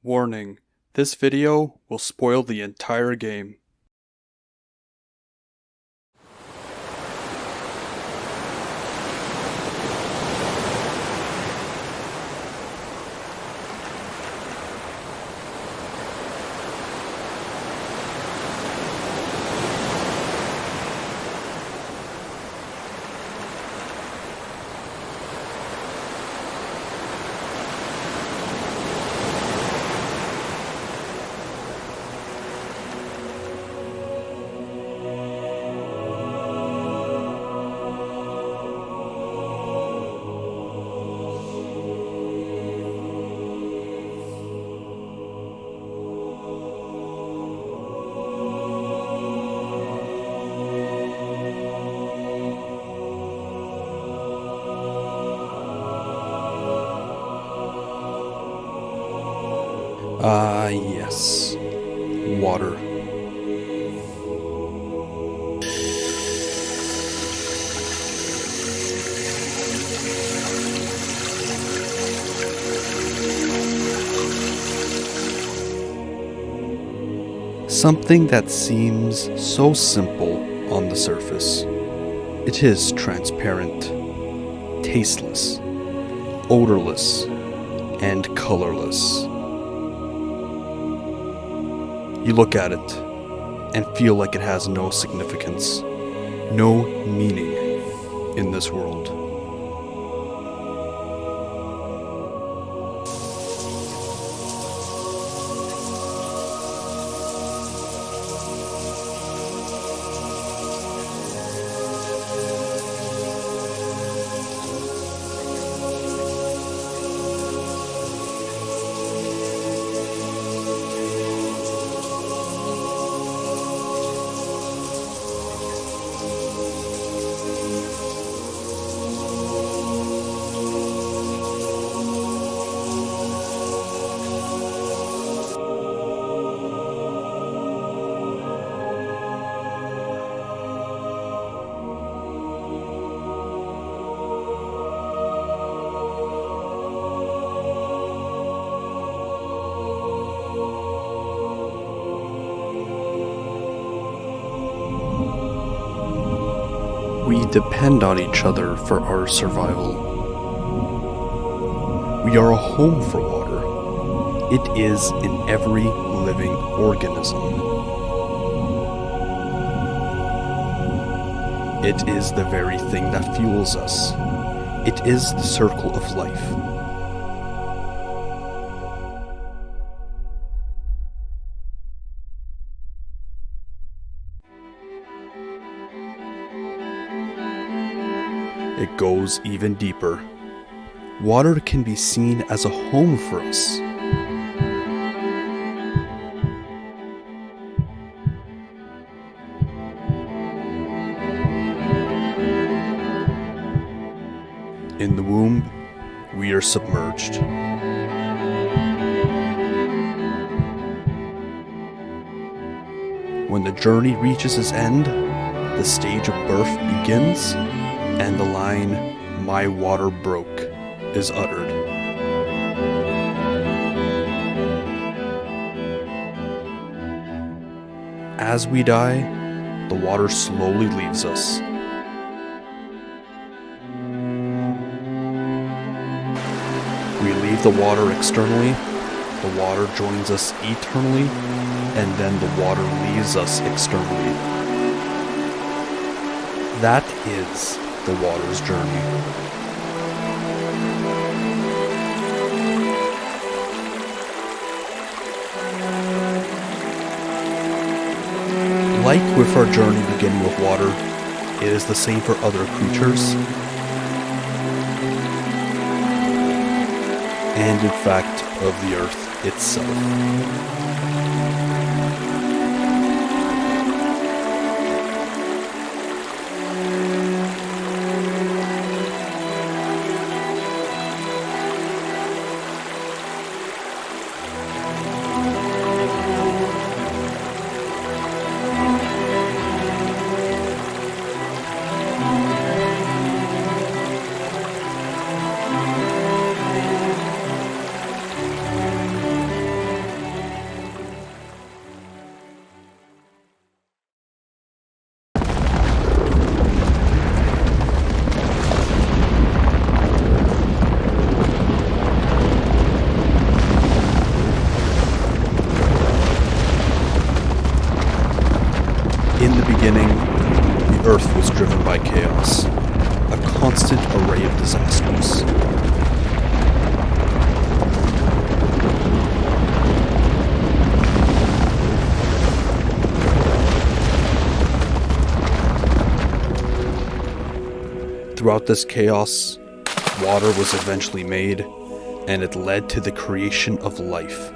Warning, this video will spoil the entire game. Yes. Water. Something that seems so simple on the surface. It is transparent, tasteless, odorless, and colorless. You look at it and feel like it has no significance, no meaning in this world. We depend on each other for our survival. We are a home for water. It is in every living organism. It is the very thing that fuels us. It is the circle of life. It goes even deeper. Water can be seen as a home for us. In the womb, we are submerged. When the journey reaches its end, the stage of birth begins, and the line, "My water broke," is uttered. As we die, the water slowly leaves us. We leave the water externally, the water joins us eternally, and then the water leaves us externally. That is the water's journey. Like with our journey beginning with water, it is the same for other creatures, and in fact of the earth itself. beginning, the Earth was driven by chaos, a constant array of disasters. Throughout this chaos, water was eventually made, and it led to the creation of life.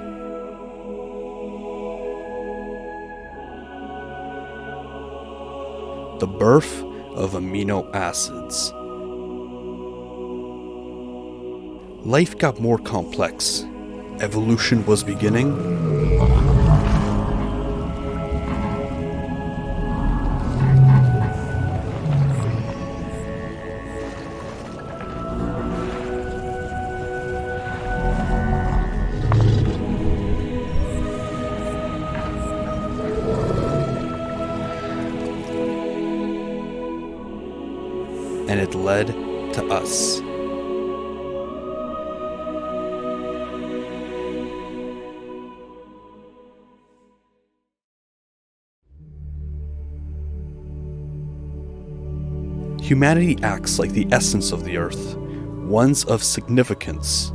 The birth of amino acids. Life got more complex. Evolution was beginning. And it led to us. Humanity acts like the essence of the earth, ones of significance,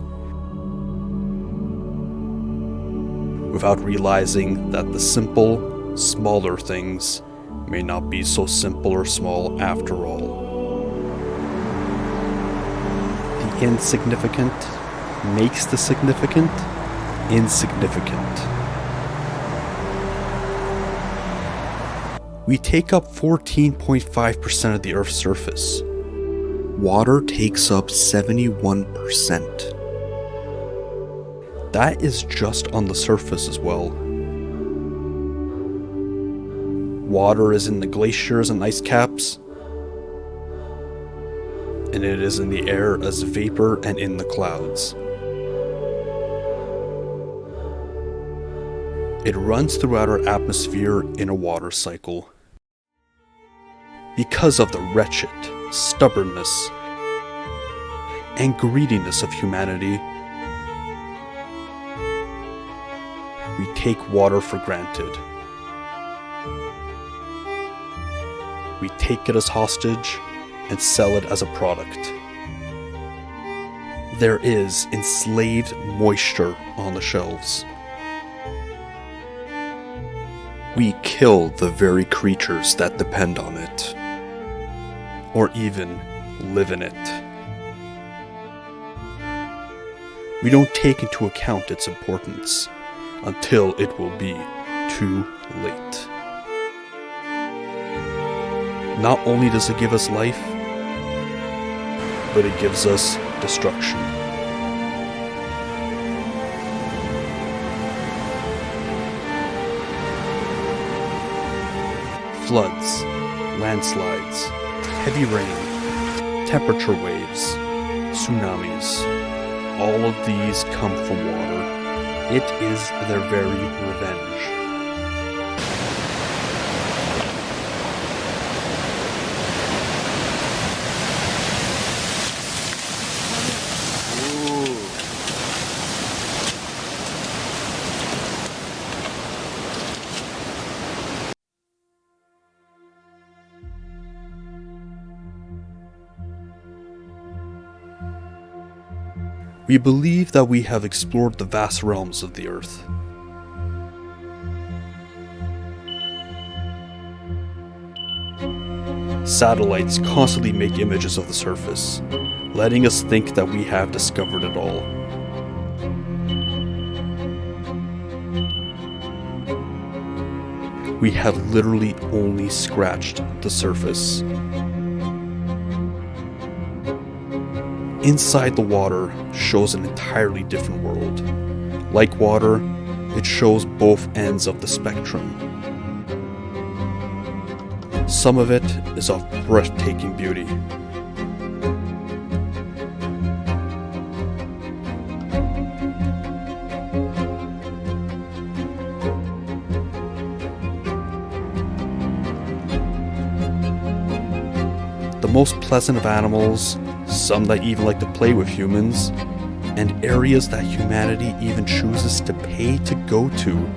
without realizing that the simple, smaller things may not be so simple or small after all. The insignificant makes the significant insignificant. We take up 14.5% of the Earth's surface. Water takes up 71%. That is just on the surface as well. Water is in the glaciers and ice caps, and it is in the air as vapor and in the clouds. It runs throughout our atmosphere in a water cycle. Because of the wretched stubbornness and greediness of humanity, we take water for granted. We take it as hostage and sell it as a product. There is enslaved moisture on the shelves. We kill the very creatures that depend on it, or even live in it. We don't take into account its importance until it will be too late. Not only does it give us life, but it gives us destruction. Floods, landslides, heavy rain, temperature waves, tsunamis, all of these come from water. It is their very revenge. We believe that we have explored the vast realms of the Earth. Satellites constantly make images of the surface, letting us think that we have discovered it all. We have literally only scratched the surface. Inside the water shows an entirely different world. Like water, it shows both ends of the spectrum. Some of it is of breathtaking beauty. The most pleasant of animals, some that even like to play with humans, and areas that humanity even chooses to pay to go to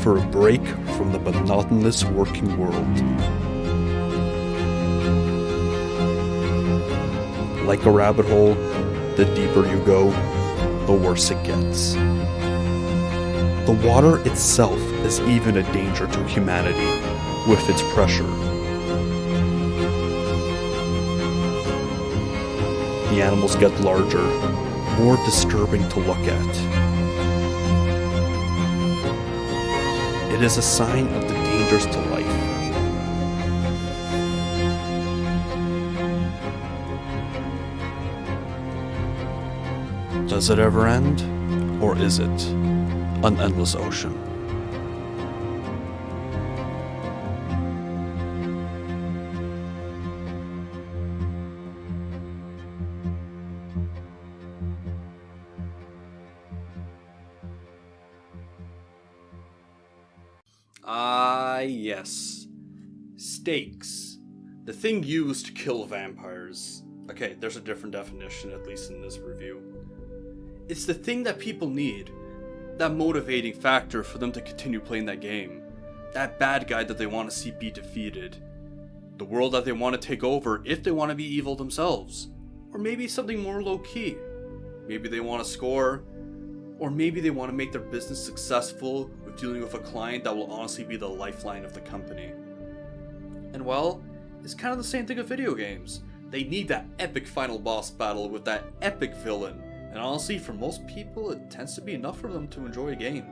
for a break from the monotonous working world. Like a rabbit hole, the deeper you go, the worse it gets. The water itself is even a danger to humanity with its pressure. The animals get larger, more disturbing to look at. It is a sign of the dangers to life. Does it ever end, or is it an endless ocean? Yes. Stakes. The thing used to kill vampires. Okay, there's a different definition, at least in this review. It's the thing that people need. That motivating factor for them to continue playing that game. That bad guy that they want to see be defeated. The world that they want to take over if they want to be evil themselves. Or maybe something more low-key. Maybe they want to score. Or maybe they want to make their business successful with dealing with a client that will honestly be the lifeline of the company. And well, it's kind of the same thing with video games. They need that epic final boss battle with that epic villain. And honestly, for most people, it tends to be enough for them to enjoy a game.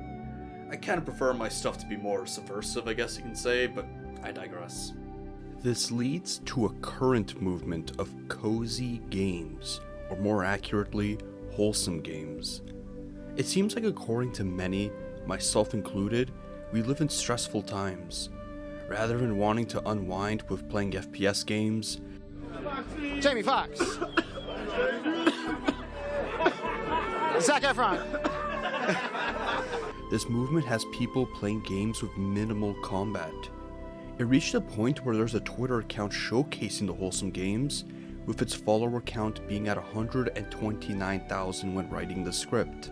I kind of prefer my stuff to be more subversive, I guess you can say, but I digress. This leads to a current movement of cozy games, or more accurately, wholesome games. It seems like according to many, myself included, we live in stressful times. Rather than wanting to unwind with playing FPS games, Jamie Foxx, Zac Efron. This movement has people playing games with minimal combat. It reached a point where there's a Twitter account showcasing the wholesome games, with its follower count being at 129,000 when writing the script.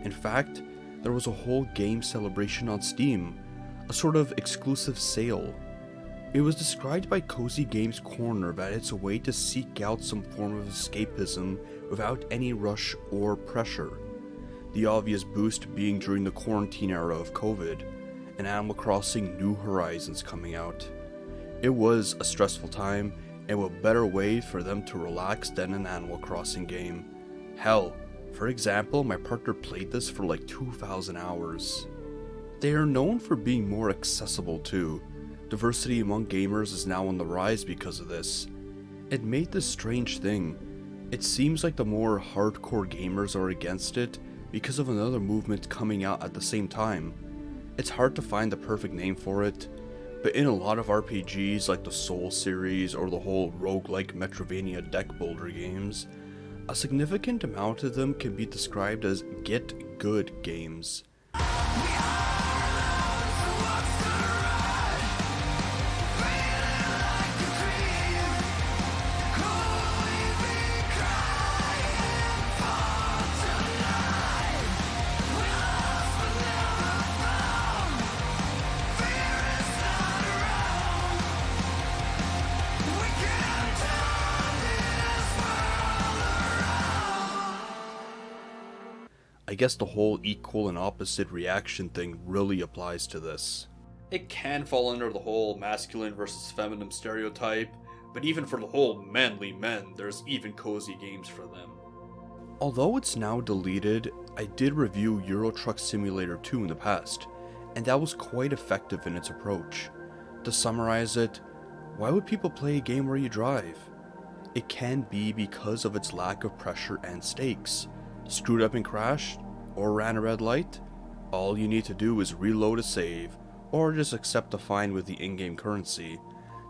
In fact, there was a whole game celebration on Steam, a sort of exclusive sale. It was described by Cozy Games Corner that it's a way to seek out some form of escapism without any rush or pressure. The obvious boost being during the quarantine era of COVID, and Animal Crossing New Horizons coming out. It was a stressful time, and what better way for them to relax than an Animal Crossing game. Hell, for example, my partner played this for like 2,000 hours. They are known for being more accessible too. Diversity among gamers is now on the rise because of this. It made this strange thing. It seems like the more hardcore gamers are against it because of another movement coming out at the same time. It's hard to find the perfect name for it, but in a lot of RPGs like the Soul series or the whole roguelike Metroidvania deck builder games, a significant amount of them can be described as get good games. I guess the whole equal and opposite reaction thing really applies to this. It can fall under the whole masculine versus feminine stereotype, but even for the whole manly men, there's even cozy games for them. Although it's now deleted, I did review Euro Truck Simulator 2 in the past, and that was quite effective in its approach. To summarize it, why would people play a game where you drive? It can be because of its lack of pressure and stakes. Screwed up and crashed, or ran a red light? All you need to do is reload a save, or just accept a fine with the in-game currency.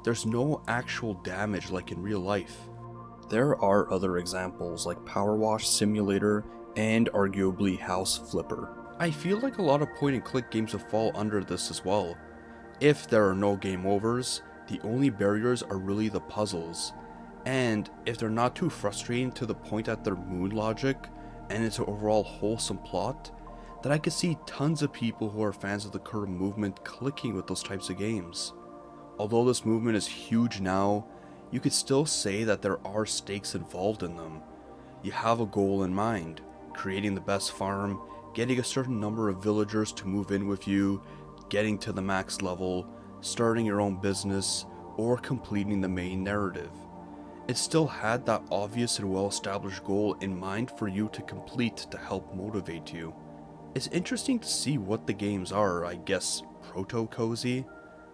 There's no actual damage like in real life. There are other examples like Power Wash Simulator and arguably House Flipper. I feel like a lot of point-and-click games will fall under this as well. If there are no game overs, the only barriers are really the puzzles. And if they're not too frustrating to the point that they're mood logic, and it's an overall wholesome plot, then I could see tons of people who are fans of the current movement clicking with those types of games. Although this movement is huge now, you could still say that there are stakes involved in them. You have a goal in mind, creating the best farm, getting a certain number of villagers to move in with you, getting to the max level, starting your own business, or completing the main narrative. It still had that obvious and well-established goal in mind for you to complete to help motivate you. It's interesting to see what the games are, I guess Proto-Cozy.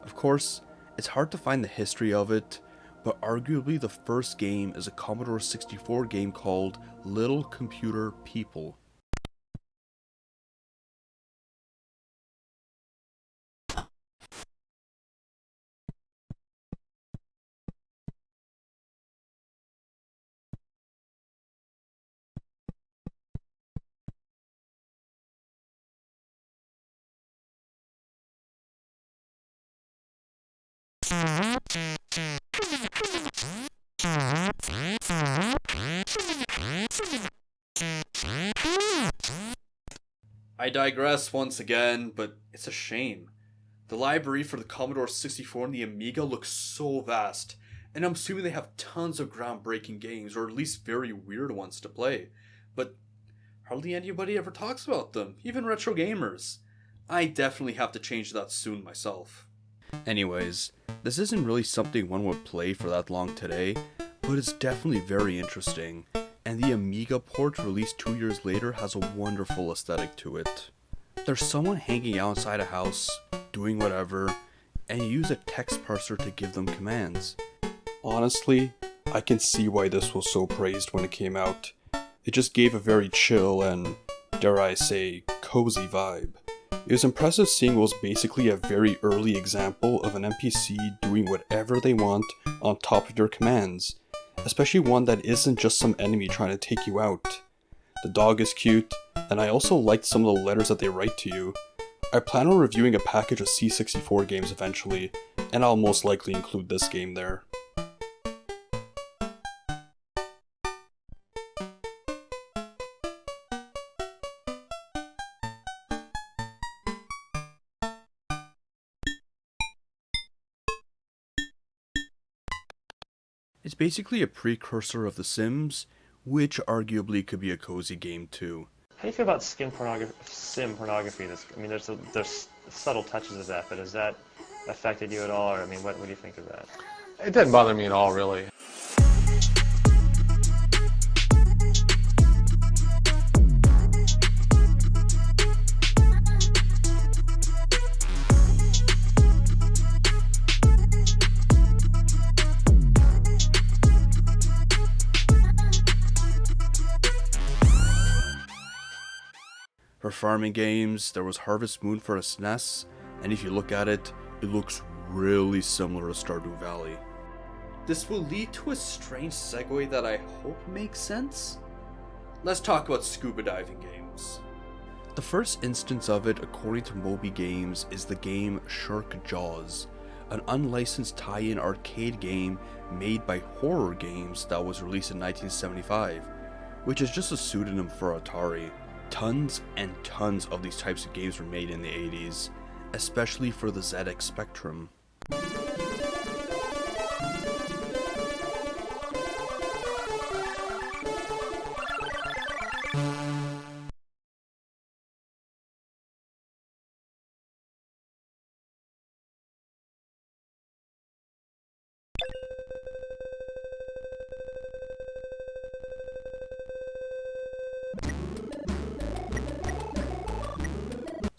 Of course, it's hard to find the history of it, but arguably the first game is a Commodore 64 game called Little Computer People. I digress once again, but it's a shame. The library for the Commodore 64 and the Amiga looks so vast, and I'm assuming they have tons of groundbreaking games, or at least very weird ones to play, but hardly anybody ever talks about them, even retro gamers. I definitely have to change that soon myself. Anyways, this isn't really something one would play for that long today, but it's definitely very interesting, and the Amiga port released 2 years later has a wonderful aesthetic to it. There's someone hanging outside a house, doing whatever, and you use a text parser to give them commands. Honestly, I can see why this was so praised when it came out. It just gave a very chill and, dare I say, cozy vibe. It was impressive seeing what was basically a very early example of an NPC doing whatever they want on top of your commands, especially one that isn't just some enemy trying to take you out. The dog is cute, and I also liked some of the letters that they write to you. I plan on reviewing a package of C64 games eventually, and I'll most likely include this game there. It's basically a precursor of The Sims, which arguably could be a cozy game too. How do you feel about sim pornography? There's subtle touches of that, but has that affected you at all? Or what do you think of that? It didn't bother me at all, really. For farming games, there was Harvest Moon for SNES, and if you look at it, it looks really similar to Stardew Valley. This will lead to a strange segue that I hope makes sense. Let's talk about scuba diving games. The first instance of it, according to Moby Games, is the game Shark Jaws, an unlicensed tie-in arcade game made by Horror Games that was released in 1975, which is just a pseudonym for Atari. Tons and tons of these types of games were made in the 80s, especially for the ZX Spectrum.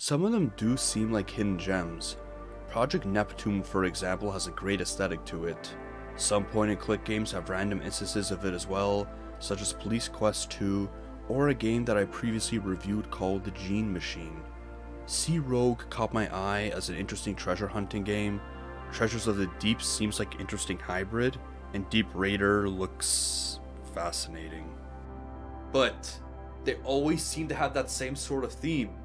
Some of them do seem like hidden gems. Project Neptune, for example, has a great aesthetic to it. Some point-and-click games have random instances of it as well, such as Police Quest 2, or a game that I previously reviewed called The Gene Machine. Sea Rogue caught my eye as an interesting treasure hunting game. Treasures of the Deep seems like an interesting hybrid, and Deep Raider looks fascinating. But they always seem to have that same sort of theme.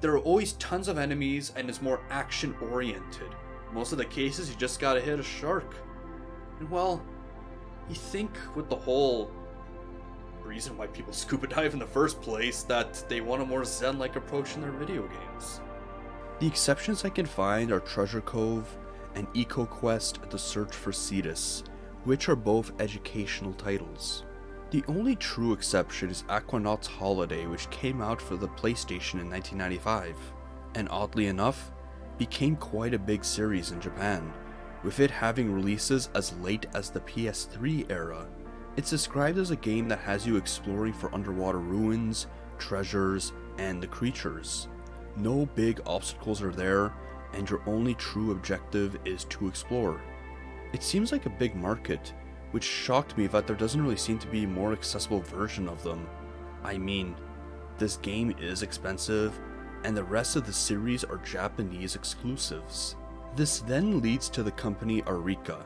There are always tons of enemies and it's more action oriented. Most of the cases you just gotta hit a shark. And well, you think with the whole reason why people scuba dive in the first place that they want a more zen-like approach in their video games. The exceptions I can find are Treasure Cove and EcoQuest: The Search for Cetus, which are both educational titles. The only true exception is Aquanaut's Holiday, which came out for the PlayStation in 1995, and oddly enough, became quite a big series in Japan, with it having releases as late as the PS3 era. It's described as a game that has you exploring for underwater ruins, treasures, and the creatures. No big obstacles are there, and your only true objective is to explore. It seems like a big market, which shocked me that there doesn't really seem to be a more accessible version of them. I mean, this game is expensive, and the rest of the series are Japanese exclusives. This then leads to the company Arika.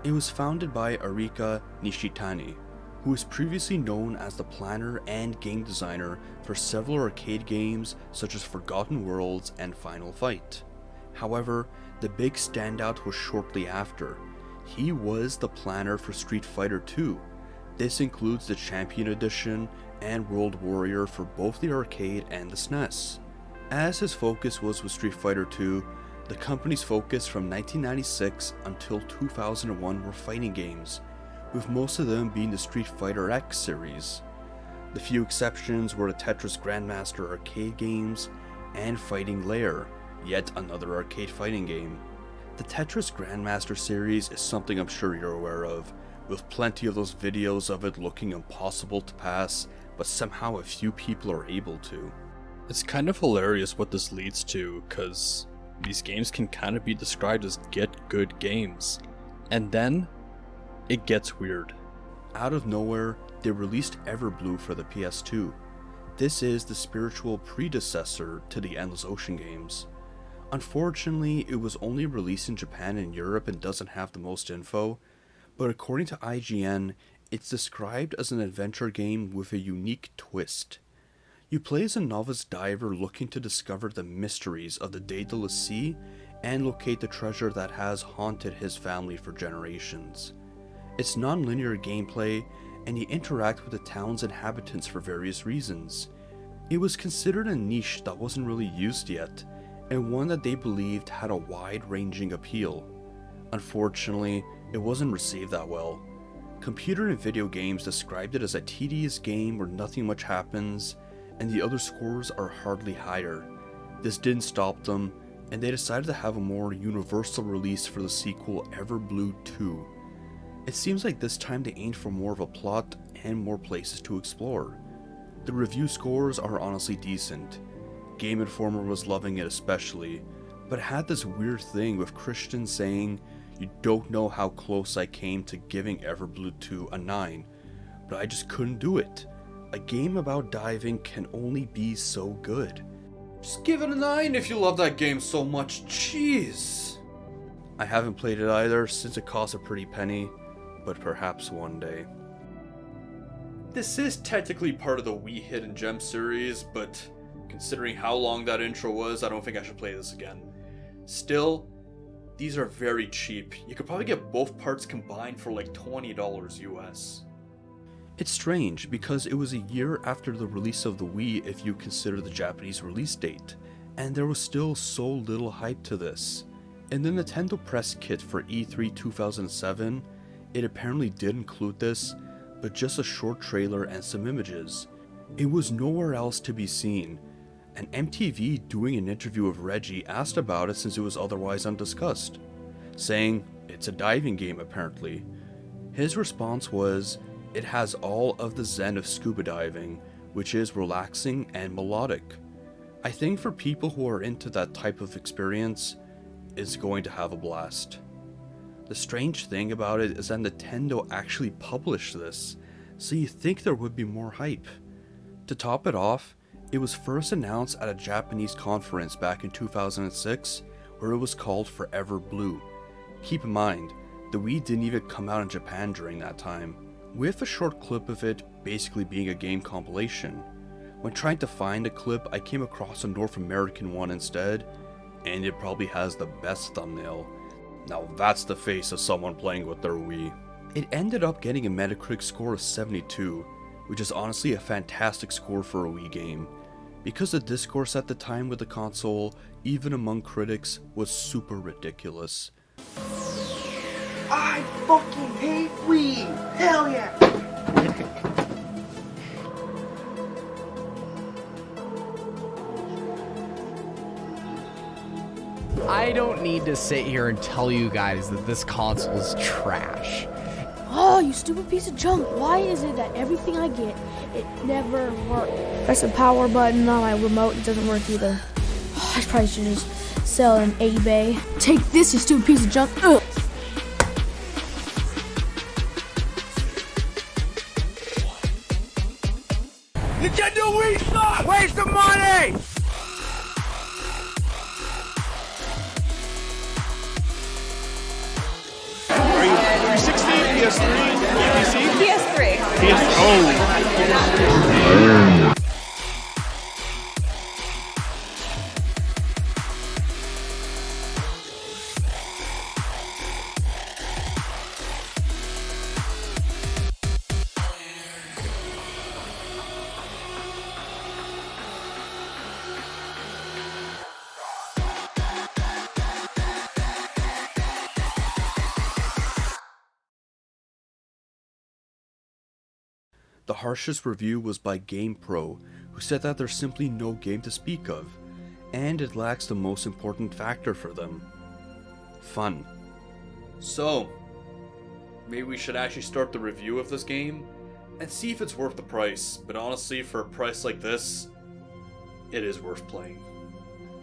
It was founded by Arika Nishitani, who was previously known as the planner and game designer for several arcade games such as Forgotten Worlds and Final Fight. However, the big standout was shortly after. He was the planner for Street Fighter II. This includes the Champion Edition and World Warrior for both the arcade and the SNES. As his focus was with Street Fighter II, the company's focus from 1996 until 2001 were fighting games, with most of them being the Street Fighter X series. The few exceptions were the Tetris Grandmaster arcade games and Fighting Lair, yet another arcade fighting game. The Tetris Grandmaster series is something I'm sure you're aware of, with plenty of those videos of it looking impossible to pass, but somehow a few people are able to. It's kind of hilarious what this leads to, cause these games can kind of be described as get good games. And then, it gets weird. Out of nowhere, they released Everblue for the PS2. This is the spiritual predecessor to the Endless Ocean games. Unfortunately, it was only released in Japan and Europe and doesn't have the most info, but according to IGN, it's described as an adventure game with a unique twist. You play as a novice diver looking to discover the mysteries of the Daedalus Sea and locate the treasure that has haunted his family for generations. It's non-linear gameplay, and you interact with the town's inhabitants for various reasons. It was considered a niche that wasn't really used yet, and one that they believed had a wide-ranging appeal. Unfortunately, it wasn't received that well. Computer and video games described it as a tedious game where nothing much happens, and the other scores are hardly higher. This didn't stop them, and they decided to have a more universal release for the sequel Everblue 2. It seems like this time they aimed for more of a plot and more places to explore. The review scores are honestly decent. Game Informer was loving it especially, but it had this weird thing with Christians saying, "You don't know how close I came to giving Everblue 2 a 9, but I just couldn't do it. A game about diving can only be so good. Just give it a 9 if you love that game so much, jeez." I haven't played it either since it costs a pretty penny, but perhaps one day. This is technically part of the Wii Hidden Gem series, but considering how long that intro was, I don't think I should play this again. Still, these are very cheap. You could probably get both parts combined for like $20 US. It's strange because it was a year after the release of the Wii if you consider the Japanese release date, and there was still so little hype to this. In the Nintendo press kit for E3 2007, it apparently did include this, but just a short trailer and some images. It was nowhere else to be seen, and MTV doing an interview with Reggie asked about it since it was otherwise undiscussed, saying it's a diving game apparently. His response was, "It has all of the zen of scuba diving, which is relaxing and melodic. I think for people who are into that type of experience, it's going to have a blast." The strange thing about it is that Nintendo actually published this, so you think there would be more hype. To top it off, it was first announced at a Japanese conference back in 2006, where it was called Forever Blue. Keep in mind, the Wii didn't even come out in Japan during that time, with a short clip of it basically being a game compilation. When trying to find a clip, I came across a North American one instead, and it probably has the best thumbnail. Now that's the face of someone playing with their Wii. It ended up getting a Metacritic score of 72, which is honestly a fantastic score for a Wii game, because the discourse at the time with the console, even among critics, was super ridiculous. I fucking hate weed! Hell yeah! I don't need to sit here and tell you guys that this console is trash. Oh, you stupid piece of junk. Why is it that everything I get, it never works? Press the power button on my remote, it doesn't work either. Oh, I probably should just sell it on eBay. Take this, you stupid piece of junk. Ugh. Nintendo Wii sucks! Waste of money! Are you 360, PS3, PC? PS3. Oh. The harshest review was by GamePro, who said that there's simply no game to speak of, and it lacks the most important factor for them: fun. So, maybe we should actually start the review of this game and see if it's worth the price, but honestly, for a price like this, it is worth playing.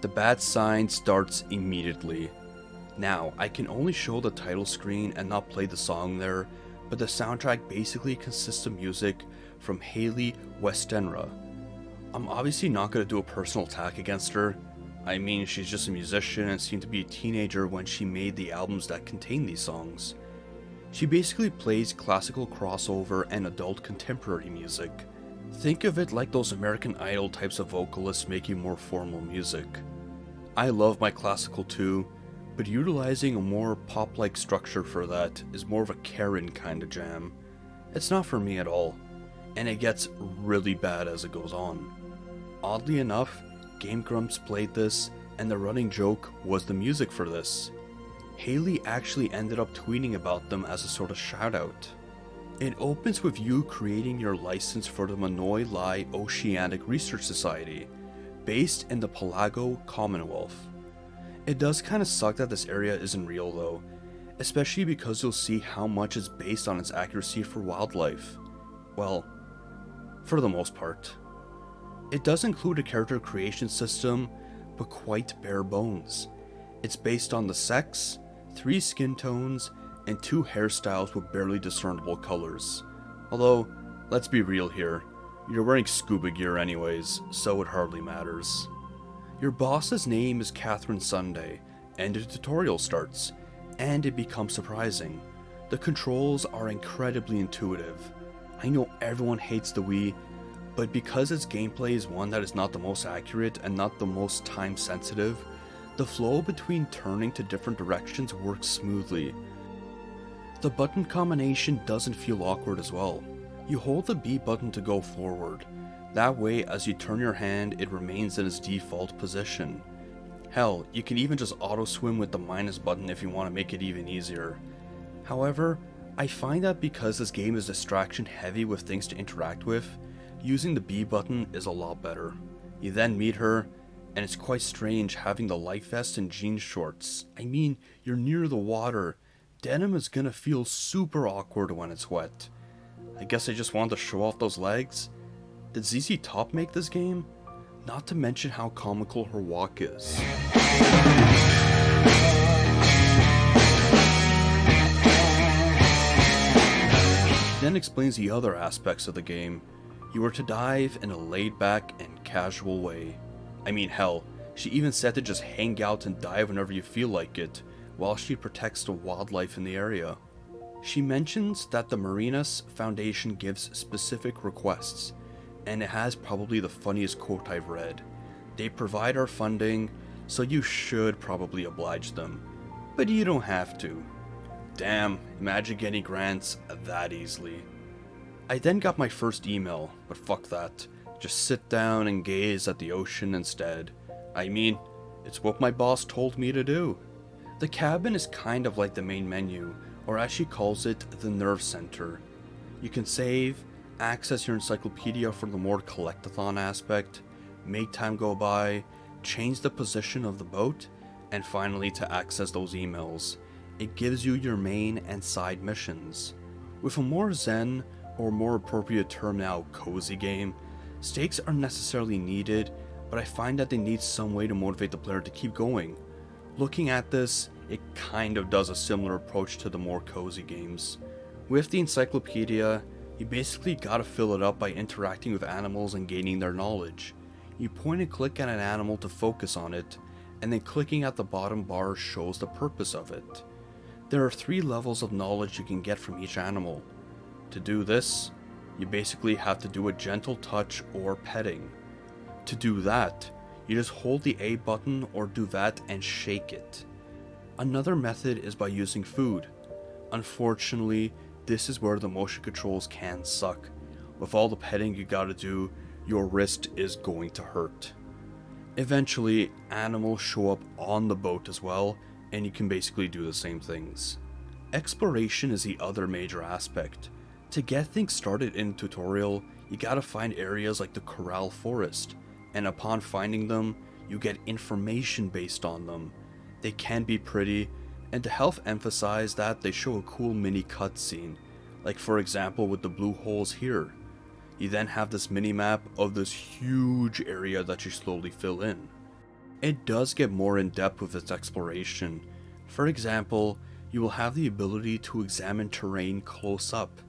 The bad sign starts immediately. Now, I can only show the title screen and not play the song there, but the soundtrack basically consists of music from Hayley Westenra. I'm obviously not going to do a personal attack against her. I mean, she's just a musician and seemed to be a teenager when she made the albums that contain these songs. She basically plays classical crossover and adult contemporary music. Think of it like those American Idol types of vocalists making more formal music. I love my classical too, but utilizing a more pop-like structure for that is more of a Karen kind of jam. It's not for me at all, and it gets really bad as it goes on. Oddly enough, Game Grumps played this, and the running joke was the music for this. Hayley actually ended up tweeting about them as a sort of shoutout. It opens with you creating your license for the Manoi Lai Oceanic Research Society, based in the Pelago Commonwealth. It does kinda suck that this area isn't real though, especially because you'll see how much is based on its accuracy for wildlife. Well, for the most part. It does include a character creation system, but quite bare bones. It's based on the sex, 3 skin tones, and 2 hairstyles with barely discernible colors. Although, let's be real here, you're wearing scuba gear anyways, so it hardly matters. Your boss's name is Catherine Sunday, and the tutorial starts, and it becomes surprising. The controls are incredibly intuitive. I know everyone hates the Wii, but because its gameplay is one that is not the most accurate and not the most time sensitive, the flow between turning to different directions works smoothly. The button combination doesn't feel awkward as well. You hold the B button to go forward. That way, as you turn your hand, it remains in its default position. Hell, you can even just auto-swim with the minus button if you want to make it even easier. However, I find that because this game is distraction heavy with things to interact with, using the B button is a lot better. You then meet her, and it's quite strange having the life vest and jean shorts. I mean, you're near the water. Denim is gonna feel super awkward when it's wet. I guess I just wanted to show off those legs. Did ZZ Top make this game? Not to mention how comical her walk is. Then explains the other aspects of the game. You are to dive in a laid-back and casual way. I mean, hell, she even said to just hang out and dive whenever you feel like it, while she protects the wildlife in the area. She mentions that the Marinas Foundation gives specific requests, and it has probably the funniest quote I've read. They provide our funding, so you should probably oblige them, but you don't have to. Damn, imagine getting grants that easily. I then got my first email, but fuck that. Just sit down and gaze at the ocean instead. I mean, it's what my boss told me to do. The cabin is kind of like the main menu, or as she calls it, the nerve center. You can save, access your encyclopedia for the more collectathon aspect, make time go by, change the position of the boat, and finally to access those emails. It gives you your main and side missions. With a more zen, or more appropriate term now, cozy game, stakes aren't necessarily needed, but I find that they need some way to motivate the player to keep going. Looking at this, it kind of does a similar approach to the more cozy games. With the encyclopedia, you basically gotta fill it up by interacting with animals and gaining their knowledge. You point and click at an animal to focus on it, and then clicking at the bottom bar shows the purpose of it. There are 3 levels of knowledge you can get from each animal. To do this, you basically have to do a gentle touch or petting. To do that, you just hold the A button or do that and shake it. Another method is by using food. Unfortunately, this is where the motion controls can suck. With all the petting you gotta do, your wrist is going to hurt. Eventually, animals show up on the boat as well, and you can basically do the same things. Exploration is the other major aspect. To get things started in a tutorial, you gotta find areas like the Corral Forest, and upon finding them, you get information based on them. They can be pretty, and to help emphasize that, they show a cool mini cutscene, like for example with the blue holes here. You then have this mini-map of this huge area that you slowly fill in. It does get more in depth with its exploration. For example, you will have the ability to examine terrain close up.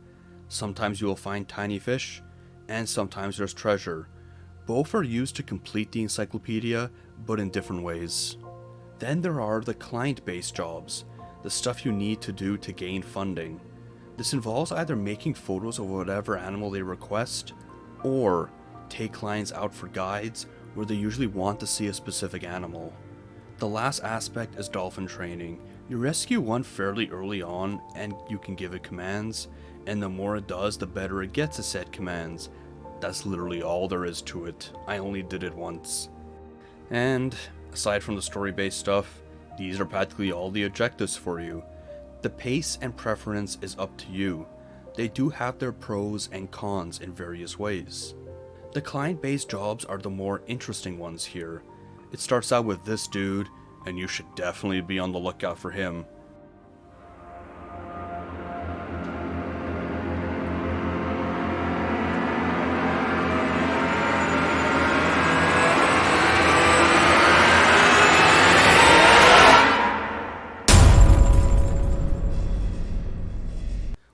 Sometimes you will find tiny fish, and sometimes there's treasure. Both are used to complete the encyclopedia, but in different ways. Then there are the client-based jobs, the stuff you need to do to gain funding. This involves either making photos of whatever animal they request, or take clients out for guides where they usually want to see a specific animal. The last aspect is dolphin training. You rescue one fairly early on and you can give it commands, and the more it does, the better it gets at said commands. That's literally all there is to it. I only did it once. And aside from the story-based stuff, these are practically all the objectives for you. The pace and preference is up to you. They do have their pros and cons in various ways. The client-based jobs are the more interesting ones here. It starts out with this dude, and you should definitely be on the lookout for him.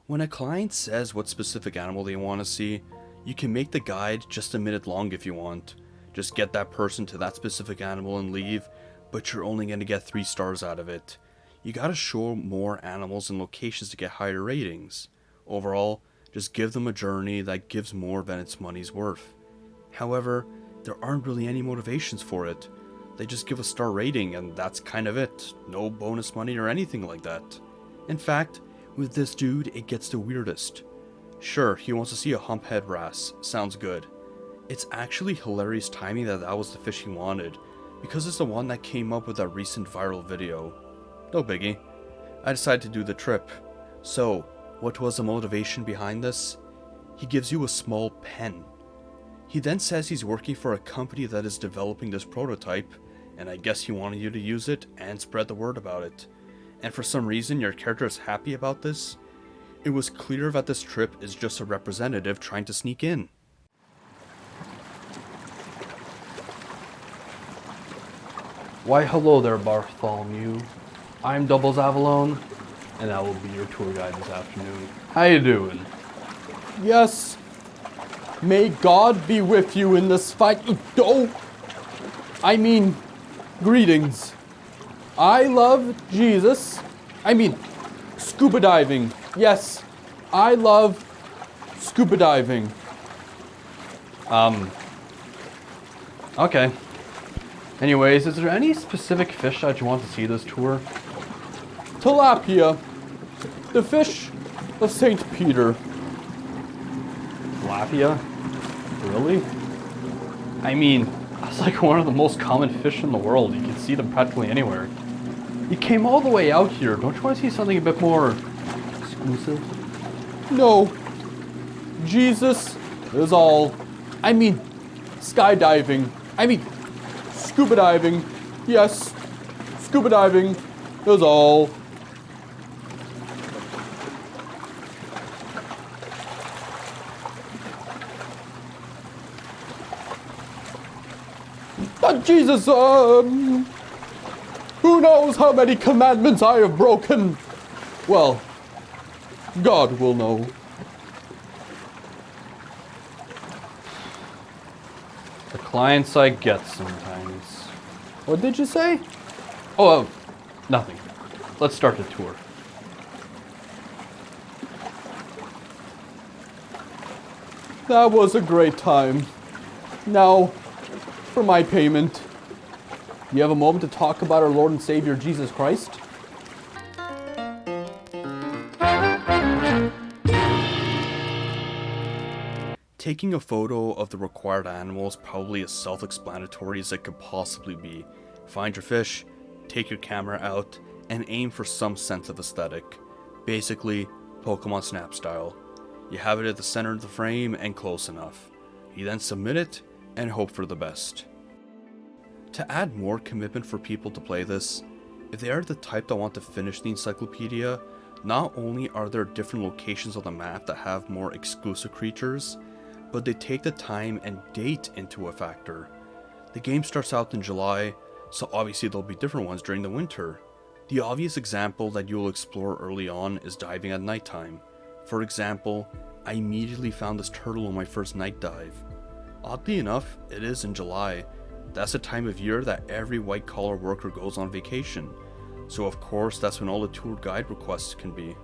When a client says what specific animal they want to see, you can make the guide just a minute long if you want. Just get that person to that specific animal and leave, but you're only going to get 3 stars out of it. You gotta show more animals and locations to get higher ratings. Overall, just give them a journey that gives more than its money's worth. However, there aren't really any motivations for it. They just give a star rating and that's kind of it. No bonus money or anything like that. In fact, with this dude, it gets the weirdest. Sure, he wants to see a humphead wrasse. Sounds good. It's actually hilarious timing that that was the fish he wanted, because it's the one that came up with that recent viral video. No biggie. I decided to do the trip. So, what was the motivation behind this? He gives you a small pen. He then says he's working for a company that is developing this prototype, and I guess he wanted you to use it and spread the word about it. And for some reason your character is happy about this. It was clear that this trip is just a representative trying to sneak in. Why hello there, Bartholomew. I'm Doubles Avalon, and I will be your tour guide this afternoon. How you doing? Yes. May God be with you in this fight. Oh, I mean, greetings. I love Jesus. I mean, scuba diving. Yes, I love scuba diving. Okay. Anyways, is there any specific fish that you want to see this tour? Tilapia, the fish of St. Peter. Tilapia? Really? I mean, that's like one of the most common fish in the world. You can see them practically anywhere. You came all the way out here. Don't you want to see something a bit more exclusive? No. Jesus is all. I mean, skydiving. I mean, scuba diving. Yes, scuba diving is all. Jesus, who knows how many commandments I have broken? Well, God will know. The clients I get sometimes. What did you say? Oh, nothing. Let's start the tour. That was a great time. Now, for my payment. You have a moment to talk about our Lord and Savior Jesus Christ? Taking a photo of the required animal is probably as self-explanatory as it could possibly be. Find your fish, take your camera out, and aim for some sense of aesthetic. Basically, Pokemon Snap style. You have it at the center of the frame and close enough. You then submit it and hope for the best. To add more commitment for people to play this, if they are the type that want to finish the encyclopedia, not only are there different locations on the map that have more exclusive creatures, but they take the time and date into a factor. The game starts out in July, so obviously there'll be different ones during the winter. The obvious example that you will explore early on is diving at nighttime. For example, I immediately found this turtle on my first night dive. Oddly enough, it is in July. That's the time of year that every white-collar worker goes on vacation, so of course that's when all the tour guide requests can be.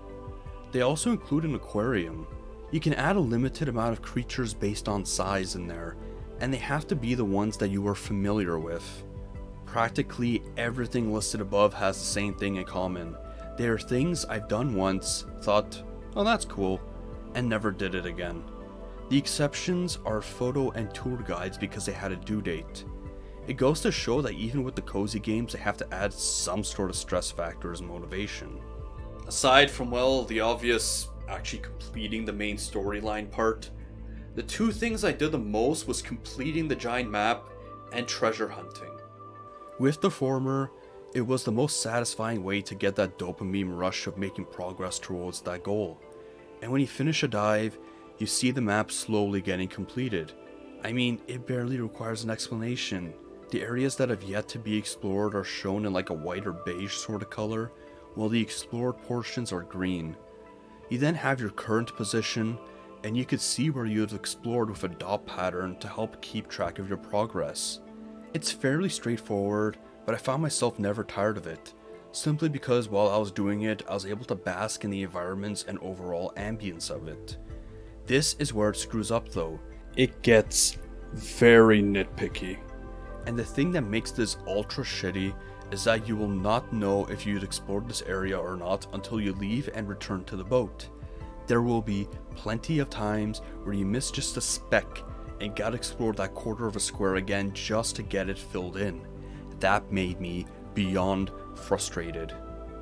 They also include an aquarium. You can add a limited amount of creatures based on size in there, and they have to be the ones that you are familiar with. Practically everything listed above has the same thing in common. They are things I've done once, thought, oh that's cool, and never did it again. The exceptions are photo and tour guides because they had a due date. It goes to show that even with the cozy games, they have to add some sort of stress factor as motivation. Aside from, well, the obvious actually completing the main storyline part, the two things I did the most was completing the giant map and treasure hunting. With the former, it was the most satisfying way to get that dopamine rush of making progress towards that goal. And when you finish a dive, you see the map slowly getting completed. I mean, it barely requires an explanation. The areas that have yet to be explored are shown in like a white or beige sort of color, while the explored portions are green. You then have your current position, and you could see where you have explored with a dot pattern to help keep track of your progress. It's fairly straightforward, but I found myself never tired of it, simply because while I was doing it, I was able to bask in the environments and overall ambience of it. This is where it screws up though. It gets very nitpicky. And the thing that makes this ultra shitty is that you will not know if you'd explored this area or not until you leave and return to the boat. There will be plenty of times where you miss just a speck and gotta explore that quarter of a square again just to get it filled in. That made me beyond frustrated.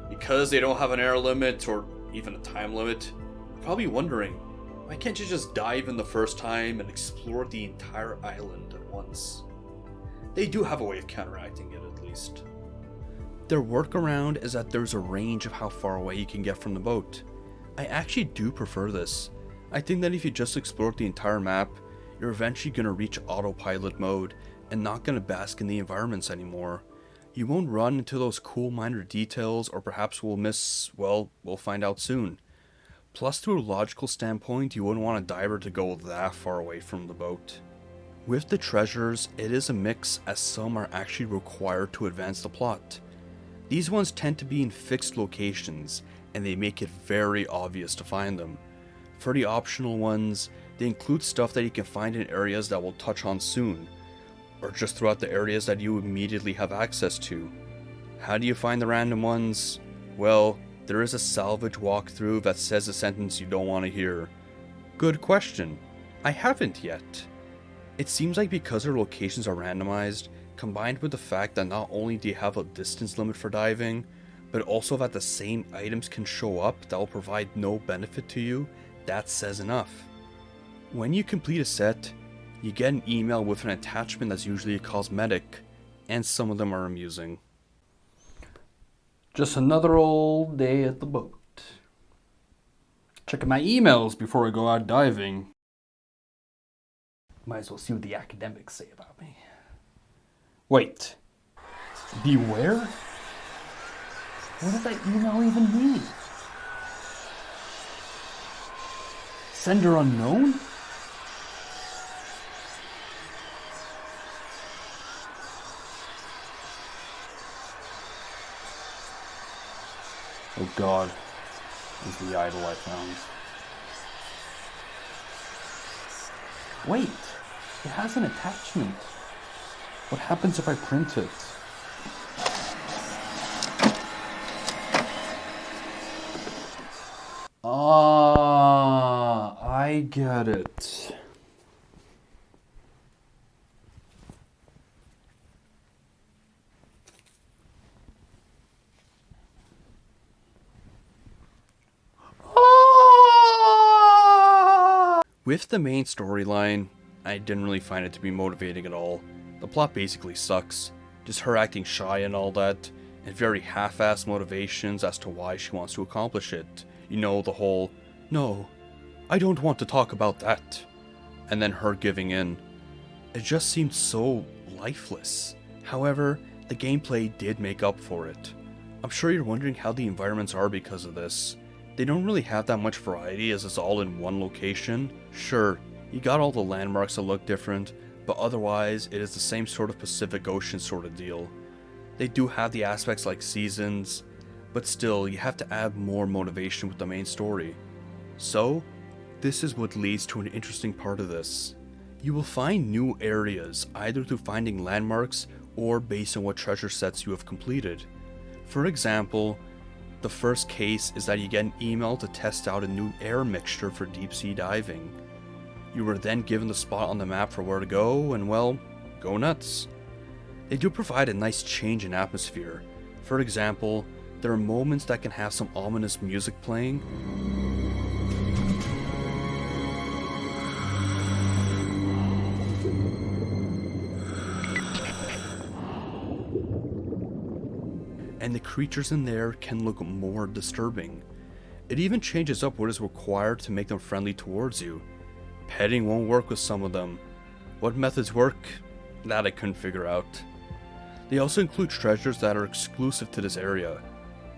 Because they don't have an air limit or even a time limit, you're probably wondering, why can't you just dive in the first time and explore the entire island at once? They do have a way of counteracting it at least. Their workaround is that there's a range of how far away you can get from the boat. I actually do prefer this. I think that if you just explored the entire map, you're eventually going to reach autopilot mode and not going to bask in the environments anymore. You won't run into those cool minor details, or perhaps we'll miss, well, we'll find out soon. Plus, through a logical standpoint, you wouldn't want a diver to go that far away from the boat. With the treasures, it is a mix, as some are actually required to advance the plot. These ones tend to be in fixed locations, and they make it very obvious to find them. For the optional ones, they include stuff that you can find in areas that we'll touch on soon, or just throughout the areas that you immediately have access to. How do you find the random ones? Well, there is a salvage walkthrough that says a sentence you don't want to hear. Good question. I haven't yet. It seems like because their locations are randomized, combined with the fact that not only do you have a distance limit for diving, but also that the same items can show up that will provide no benefit to you, that says enough. When you complete a set, you get an email with an attachment that's usually a cosmetic, and some of them are amusing. Just another old day at the boat. Checking my emails before I go out diving. Might as well see what the academics say about me. Wait. Beware? What does that email even mean? Sender unknown? Oh God, is the idol I found. Wait, it has an attachment. What happens if I print it? Ah, I get it. With the main storyline, I didn't really find it to be motivating at all. The plot basically sucks. Just her acting shy and all that, and very half-assed motivations as to why she wants to accomplish it. You know, the whole, no, I don't want to talk about that. And then her giving in. It just seemed so lifeless. However, the gameplay did make up for it. I'm sure you're wondering how the environments are because of this. They don't really have that much variety as it's all in one location. Sure, you got all the landmarks that look different, but otherwise it is the same sort of Pacific Ocean sort of deal. They do have the aspects like seasons, but still you have to add more motivation with the main story. So, this is what leads to an interesting part of this. You will find new areas either through finding landmarks or based on what treasure sets you have completed. For example, the first case is that you get an email to test out a new air mixture for deep sea diving. You were then given the spot on the map for where to go, and well, go nuts. They do provide a nice change in atmosphere. For example, there are moments that can have some ominous music playing, and the creatures in there can look more disturbing. It even changes up what is required to make them friendly towards you. Petting won't work with some of them. What methods work? That I couldn't figure out. They also include treasures that are exclusive to this area.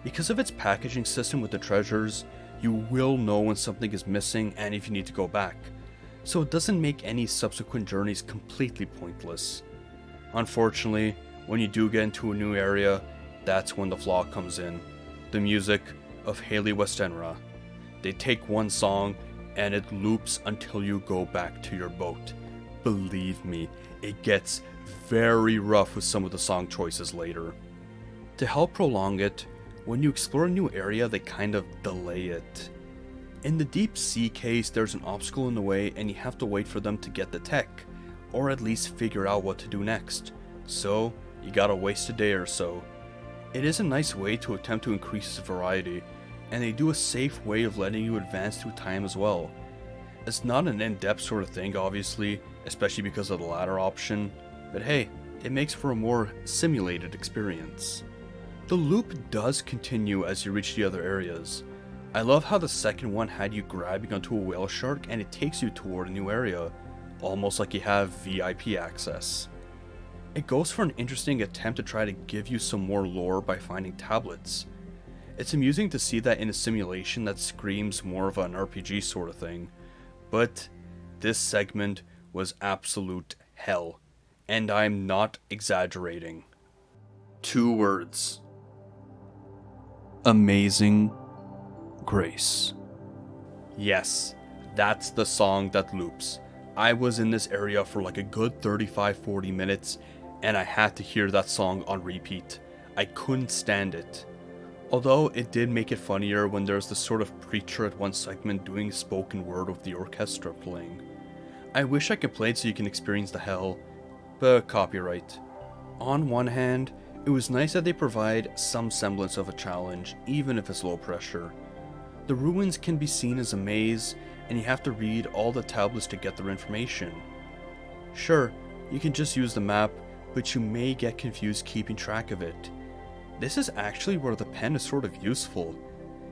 Because of its packaging system with the treasures, you will know when something is missing and if you need to go back. So it doesn't make any subsequent journeys completely pointless. Unfortunately, when you do get into a new area, that's when the flaw comes in. The music of Haley Westenra. They take one song and it loops until you go back to your boat. Believe me, it gets very rough with some of the song choices later. To help prolong it, when you explore a new area, they kind of delay it. In the deep sea case, there's an obstacle in the way and you have to wait for them to get the tech, or at least figure out what to do next. So, you gotta waste a day or so. It is a nice way to attempt to increase its variety, and they do a safe way of letting you advance through time as well. It's not an in-depth sort of thing, obviously, especially because of the latter option, but hey, it makes for a more simulated experience. The loop does continue as you reach the other areas. I love how the second one had you grabbing onto a whale shark and it takes you toward a new area, almost like you have VIP access. It goes for an interesting attempt to try to give you some more lore by finding tablets. It's amusing to see that in a simulation that screams more of an RPG sort of thing, but this segment was absolute hell, and I'm not exaggerating. 2 words. Amazing Grace. Yes, that's the song that loops. I was in this area for like a good 35-40 minutes, and I had to hear that song on repeat. I couldn't stand it. Although it did make it funnier when there's this sort of preacher at one segment doing spoken word with the orchestra playing. I wish I could play it so you can experience the hell, but copyright. On one hand, It was nice that they provide some semblance of a challenge, even if it's low pressure. The ruins can be seen as a maze, and you have to read all the tablets to get their information. Sure, you can just use the map, but you may get confused keeping track of it. This is actually where the pen is sort of useful.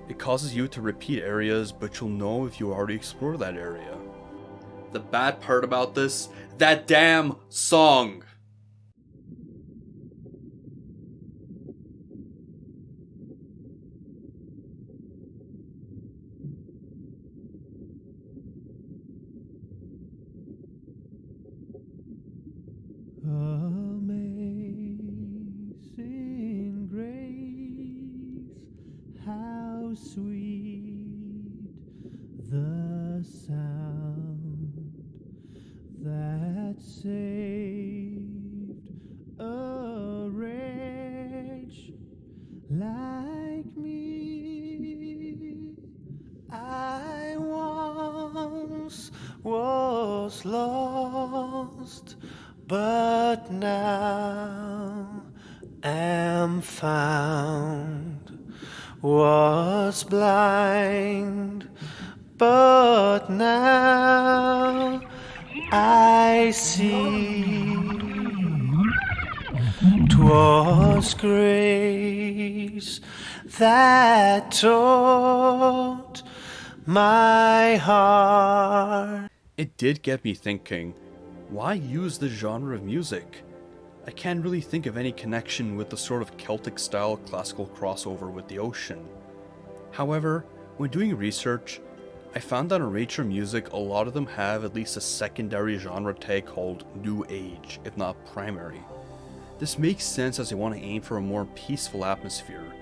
It causes you to repeat areas, but you'll know if you already explored that area. The bad part about this, that damn song! Amazing grace, how sweet the sound that saved a wretch like me. I once was lost, but now am found, was blind, but now I see. 'Twas grace that taught my heart. It did get me thinking, why use this genre of music? I can't really think of any connection with the sort of Celtic style classical crossover with the ocean. However, when doing research, I found that in Rachel music a lot of them have at least a secondary genre tag called New Age, if not primary. This makes sense as they want to aim for a more peaceful atmosphere,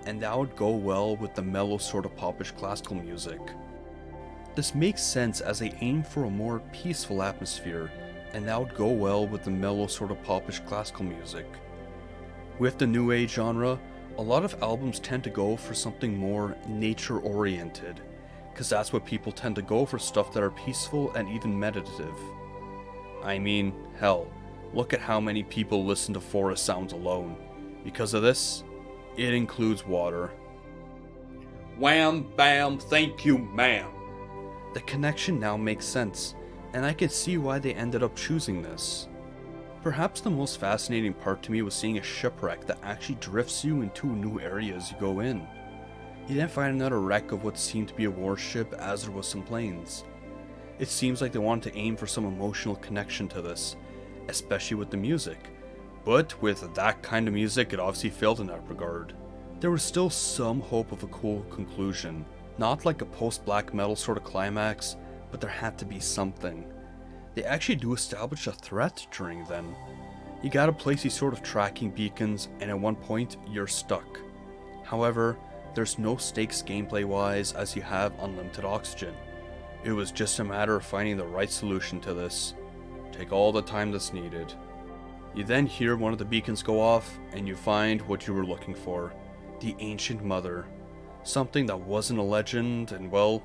and that would go well with the mellow sort of popish classical music. This makes sense as they aim for a more peaceful atmosphere, and that would go well with the mellow sort of popish classical music. With the New Age genre, a lot of albums tend to go for something more nature oriented, because that's what people tend to go for, stuff that are peaceful and even meditative. I mean, hell, look at how many people listen to forest sounds alone. Because of this, it includes water. Wham, bam, thank you, ma'am. The connection now makes sense, and I can see why they ended up choosing this. Perhaps the most fascinating part to me was seeing a shipwreck that actually drifts you into a new area as you go in. You then find another wreck of what seemed to be a warship as there was some planes. It seems like they wanted to aim for some emotional connection to this, especially with the music. But with that kind of music, it obviously failed in that regard. There was still some hope of a cool conclusion. Not like a post-black metal sort of climax, but there had to be something. They actually do establish a threat during then. You gotta place these sort of tracking beacons, and at one point, you're stuck. However, there's no stakes gameplay wise as you have unlimited oxygen. It was just a matter of finding the right solution to this. Take all the time that's needed. You then hear one of the beacons go off, and you find what you were looking for. The Ancient Mother. Something that wasn't a legend, and well,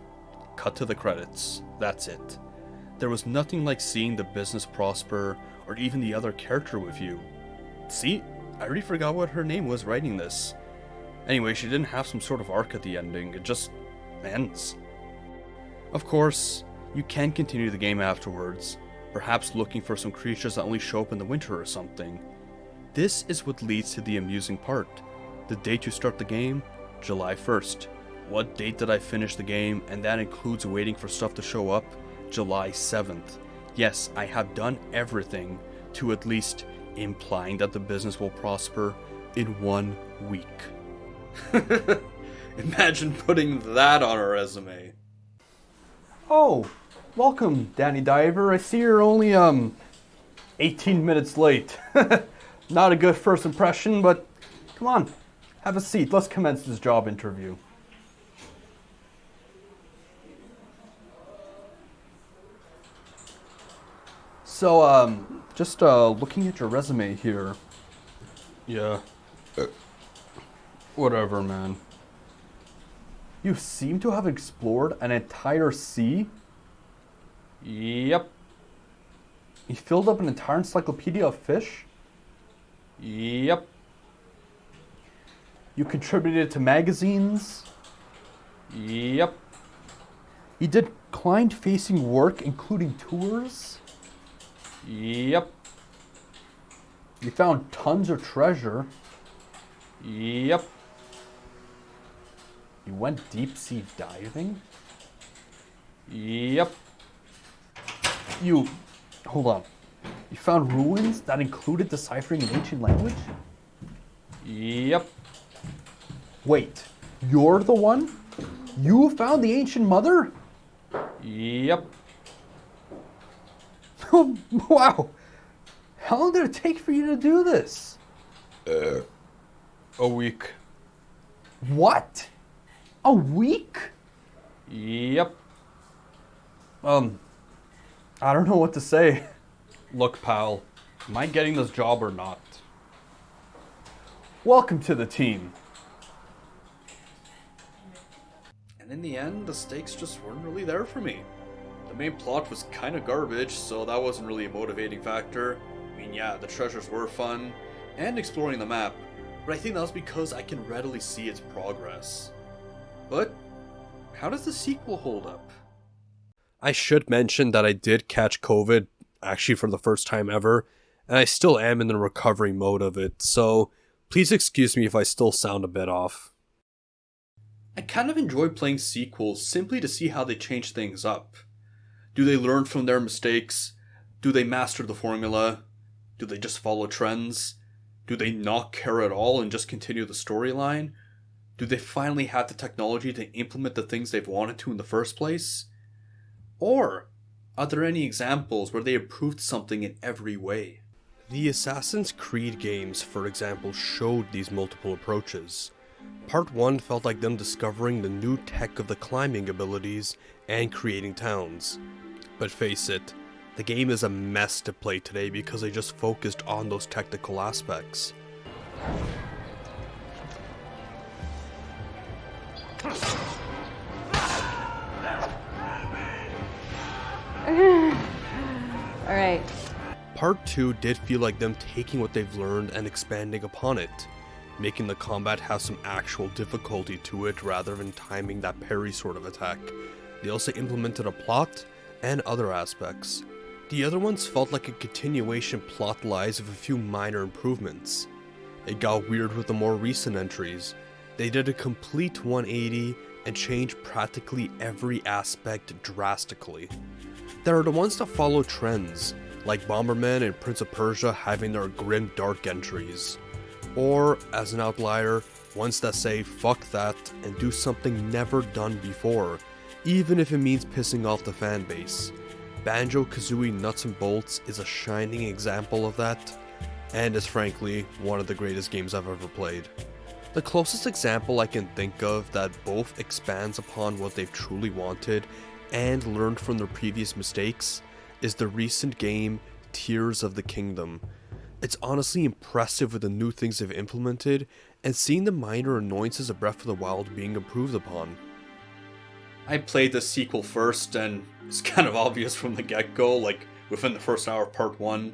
cut to the credits. That's it. There was nothing like seeing the business prosper, or even the other character with you. See? I already forgot what her name was writing this. Anyway, she didn't have some sort of arc at the ending, it just ends. Of course, you can continue the game afterwards, perhaps looking for some creatures that only show up in the winter or something. This is what leads to the amusing part. The date you start the game, July 1st. What date did I finish the game? And that includes waiting for stuff to show up, July 7th. Yes, I have done everything to at least implying that the business will prosper in 1 week. Imagine putting that on a resume. Oh, welcome, Danny Diver. I see you're only 18 minutes late. Not a good first impression, but come on, have a seat. Let's commence this job interview. So, just looking at your resume here. Yeah. Whatever, man. You seem to have explored an entire sea? Yep. You filled up an entire encyclopedia of fish? Yep. You contributed to magazines? Yep. You did client-facing work, including tours? Yep. You found tons of treasure? Yep. You went deep-sea diving? Yep. Hold on. You found ruins that included deciphering an ancient language? Yep. Wait, you're the one? You found the ancient mother? Yep. Wow. How long did it take for you to do this? A week. What? A week? Yep. I don't know what to say. Look, pal, am I getting this job or not? Welcome to the team. And in the end, the stakes just weren't really there for me. The main plot was kind of garbage, so that wasn't really a motivating factor. I mean, yeah, the treasures were fun, and exploring the map, but I think that was because I can readily see its progress. But how does the sequel hold up? I should mention that I did catch COVID, actually for the first time ever, and I still am in the recovery mode of it, so please excuse me if I still sound a bit off. I kind of enjoy playing sequels simply to see how they change things up. Do they learn from their mistakes? Do they master the formula? Do they just follow trends? Do they not care at all and just continue the storyline? Do they finally have the technology to implement the things they've wanted to in the first place? Or are there any examples where they improved something in every way? The Assassin's Creed games, for example, showed these multiple approaches. Part 1 felt like them discovering the new tech of the climbing abilities and creating towns. But face it, the game is a mess to play today because they just focused on those technical aspects. Alright. Part 2 did feel like them taking what they've learned and expanding upon it, making the combat have some actual difficulty to it rather than timing that parry sort of attack. They also implemented a plot and other aspects. The other ones felt like a continuation plot-wise of a few minor improvements. It got weird with the more recent entries. They did a complete 180 and changed practically every aspect drastically. There are the ones that follow trends, like Bomberman and Prince of Persia having their grim dark entries. Or, as an outlier, ones that say fuck that and do something never done before, even if it means pissing off the fanbase. Banjo-Kazooie Nuts and Bolts is a shining example of that, and is frankly one of the greatest games I've ever played. The closest example I can think of that both expands upon what they've truly wanted and learned from their previous mistakes is the recent game Tears of the Kingdom. It's honestly impressive with the new things they've implemented and seeing the minor annoyances of Breath of the Wild being improved upon. I played the sequel first and it's kind of obvious from the get-go, like within the first hour of part 1.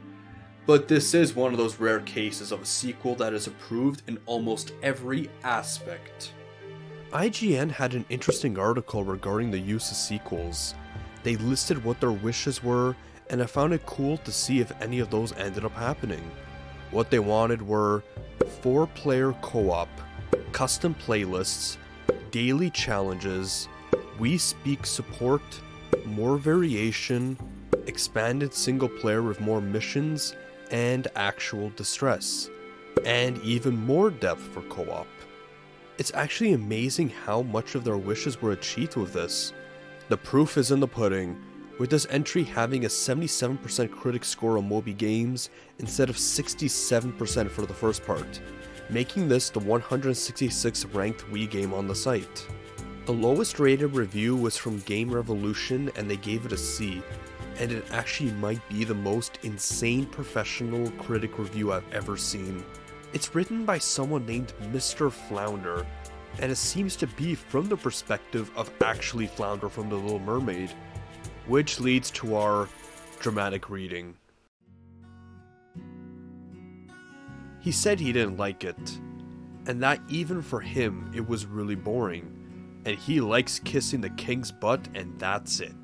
But this is one of those rare cases of a sequel that is approved in almost every aspect. IGN had an interesting article regarding the use of sequels. They listed what their wishes were, and I found it cool to see if any of those ended up happening. What they wanted were 4-player co-op, custom playlists, daily challenges, We Speak support, more variation, expanded single player with more missions, and actual distress, and even more depth for co-op. It's actually amazing how much of their wishes were achieved with this. The proof is in the pudding, with this entry having a 77% critic score on Moby Games instead of 67% for the first part, making this the 166th ranked Wii game on the site. The lowest rated review was from Game Revolution and they gave it a C, and it actually might be the most insane professional critic review I've ever seen. It's written by someone named Mr. Flounder, and it seems to be from the perspective of actually Flounder from The Little Mermaid, which leads to our dramatic reading. He said he didn't like it. and that even for him it was really boring, and he likes kissing the king's butt and that's it.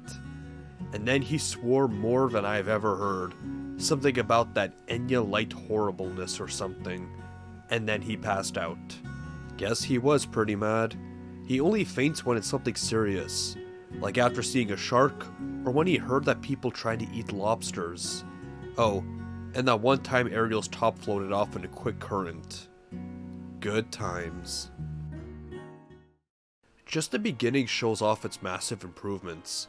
And then he swore more than I've ever heard, something about that Enya light horribleness or something, and then he passed out. Guess he was pretty mad. He only faints when it's something serious, like after seeing a shark, or when he heard that people tried to eat lobsters. Oh, and that one time Ariel's top floated off in a quick current. Good times. Just the beginning shows off its massive improvements.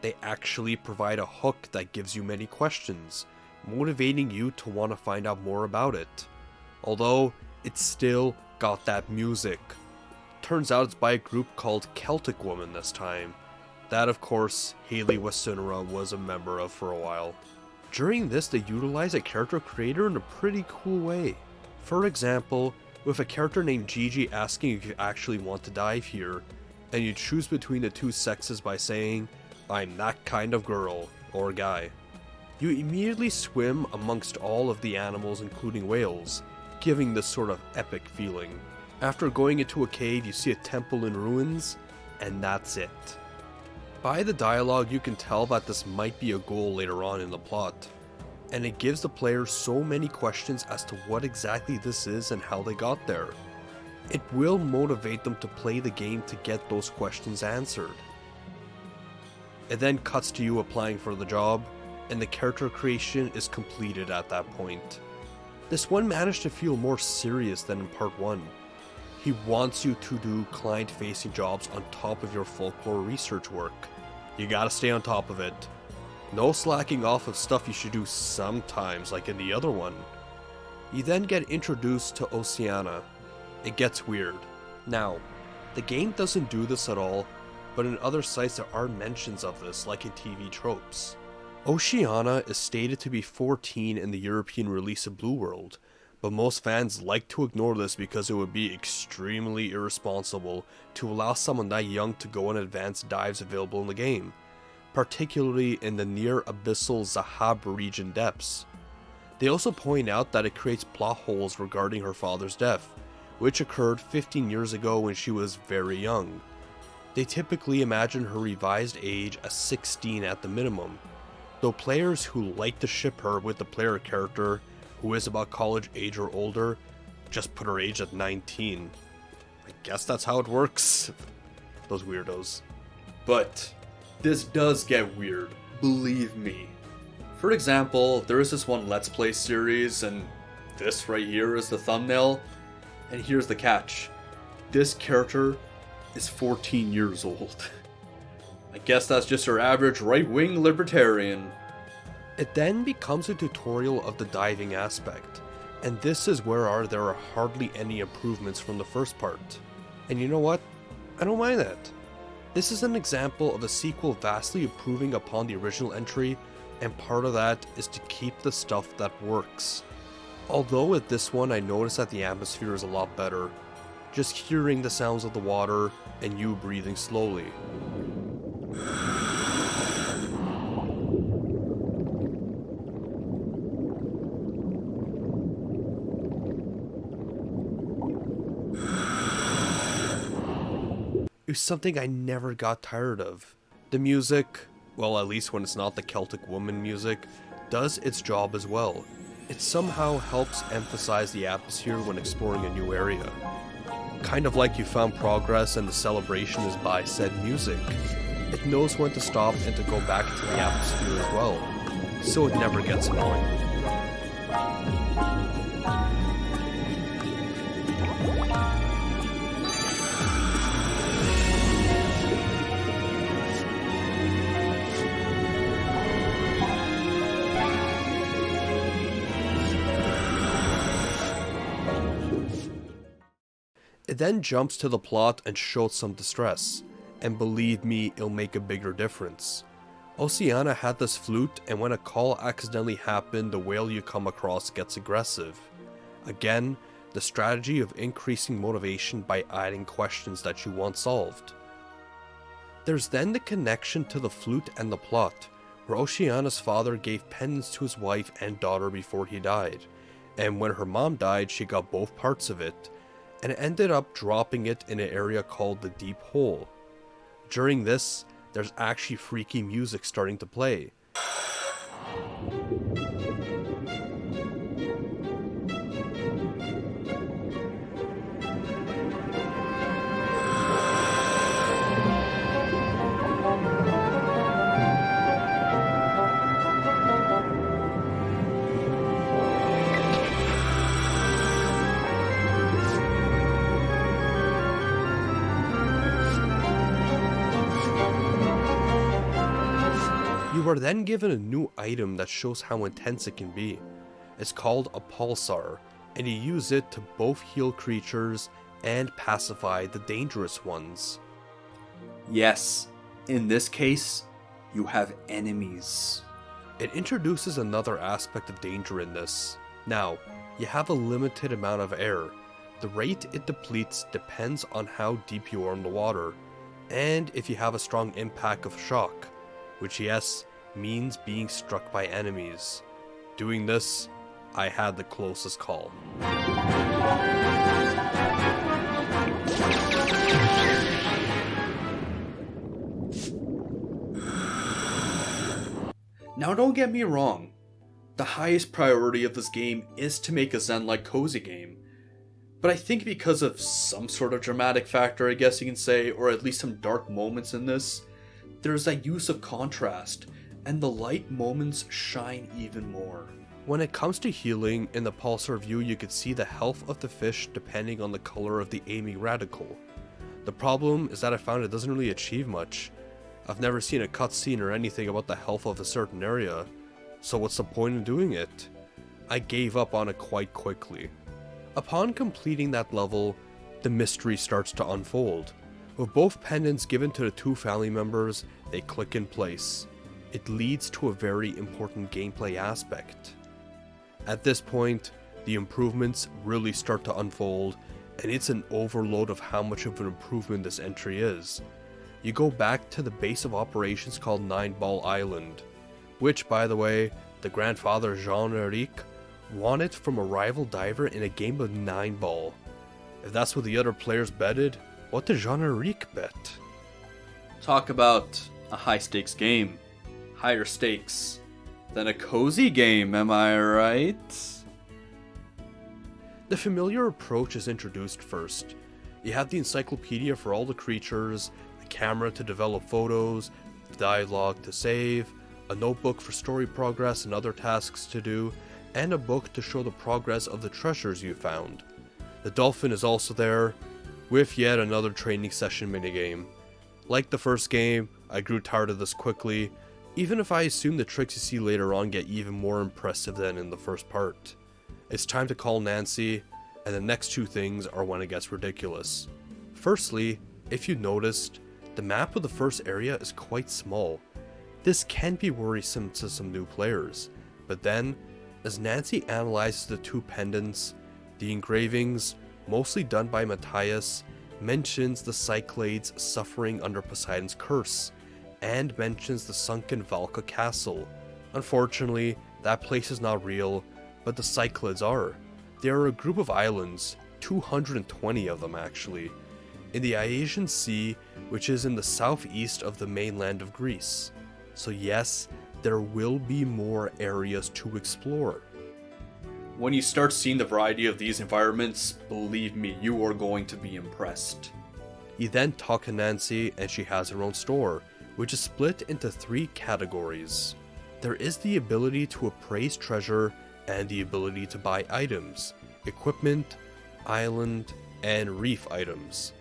They actually provide a hook that gives you many questions, motivating you to want to find out more about it. Although, it's still got that music. Turns out it's by a group called Celtic Woman this time. That, of course, Hayley Wasinara was a member of for a while. During this, they utilize a character creator in a pretty cool way. For example, with a character named Gigi asking if you actually want to dive here, and you choose between the two sexes by saying, "I'm that kind of girl," or guy. You immediately swim amongst all of the animals including whales, giving this sort of epic feeling. After going into a cave, you see a temple in ruins, and that's it. By the dialogue, you can tell that this might be a goal later on in the plot, and it gives the players so many questions as to what exactly this is and how they got there. It will motivate them to play the game to get those questions answered. It then cuts to you applying for the job, and the character creation is completed at that point. This one managed to feel more serious than in part 1. He wants you to do client-facing jobs on top of your folklore research work. You gotta stay on top of it. No slacking off of stuff you should do sometimes, like in the other one. You then get introduced to Oceana. It gets weird. Now, the game doesn't do this at all, but in other sites there are mentions of this, like in TV tropes. Oceana is stated to be 14 in the European release of Blue World, but most fans like to ignore this because it would be extremely irresponsible to allow someone that young to go on advanced dives available in the game, particularly in the near abyssal Zahab region depths. They also point out that it creates plot holes regarding her father's death, which occurred 15 years ago when she was very young. They typically imagine her revised age as 16 at the minimum, though players who like to ship her with the player character who is about college age or older just put her age at 19. I guess that's how it works. Those weirdos. But this does get weird, believe me. For example, there is this one Let's Play series, and this right here is the thumbnail, and here's the catch. This character is 14 years old. I guess that's just your average right-wing libertarian. It then becomes a tutorial of the diving aspect, and this is where there are hardly any improvements from the first part. And you know what? I don't mind that. This is an example of a sequel vastly improving upon the original entry, and part of that is to keep the stuff that works. Although with this one I noticed that the atmosphere is a lot better, just hearing the sounds of the water and you breathing slowly. It was something I never got tired of. The music, well, at least when it's not the Celtic Woman music, does its job as well. It somehow helps emphasize the atmosphere when exploring a new area. Kind of like you found progress and the celebration is by said music. It knows when to stop and to go back to the atmosphere as well, so it never gets annoying. It then jumps to the plot and shows some distress, and believe me, it'll make a bigger difference. Oceana had this flute, and when a call accidentally happened, the whale you come across gets aggressive. Again, the strategy of increasing motivation by adding questions that you want solved. There's then the connection to the flute and the plot, where Oceana's father gave pendants to his wife and daughter before he died, and when her mom died, she got both parts of it. and ended up dropping it in an area called the Deep Hole. During this, there's actually freaky music starting to play. You are then given a new item that shows how intense it can be. It's called a pulsar, and you use it to both heal creatures and pacify the dangerous ones. Yes, in this case, you have enemies. It introduces another aspect of danger in this. Now, you have a limited amount of air. The rate it depletes depends on how deep you are in the water, and if you have a strong impact of shock, which yes, means being struck by enemies. Doing this, I had the closest call. Now don't get me wrong, the highest priority of this game is to make a zen-like cozy game. But I think because of some sort of dramatic factor, I guess you can say, or at least some dark moments in this, there's that use of contrast, and the light moments shine even more. When it comes to healing, in the pulsar view you could see the health of the fish depending on the color of the aiming reticle. The problem is that I found it doesn't really achieve much. I've never seen a cutscene or anything about the health of a certain area, so what's the point in doing it? I gave up on it quite quickly. Upon completing that level, the mystery starts to unfold. With both pendants given to the two family members, they click in place. It leads to a very important gameplay aspect. At this point, the improvements really start to unfold, and it's an overload of how much of an improvement this entry is. You go back to the base of operations called 9 Ball Island, which, by the way, the grandfather Jean-Eric wanted from a rival diver in a game of 9 Ball. If that's what the other players betted, what did Jean-Eric bet? Talk about a high stakes game. Higher stakes than a cozy game, am I right? The familiar approach is introduced first. You have the encyclopedia for all the creatures, a camera to develop photos, dialogue to save, a notebook for story progress and other tasks to do, and a book to show the progress of the treasures you found. The dolphin is also there, with yet another training session minigame. Like the first game, I grew tired of this quickly, even if I assume the tricks you see later on get even more impressive than in the first part. It's time to call Nancy, and the next two things are when it gets ridiculous. Firstly, if you noticed, the map of the first area is quite small. This can be worrisome to some new players, but then, as Nancy analyzes the two pendants, the engravings, mostly done by Matthias, mentions the Cyclades suffering under Poseidon's curse, and mentions the sunken Valka castle. Unfortunately, that place is not real, but the Cyclades are. They are a group of islands, 220 of them actually, in the Iasian Sea, which is in the southeast of the mainland of Greece. So yes, there will be more areas to explore. When you start seeing the variety of these environments, believe me, you are going to be impressed. You then talk to Nancy and she has her own store, which is split into 3 categories. There is the ability to appraise treasure and the ability to buy items, equipment, island, and reef items,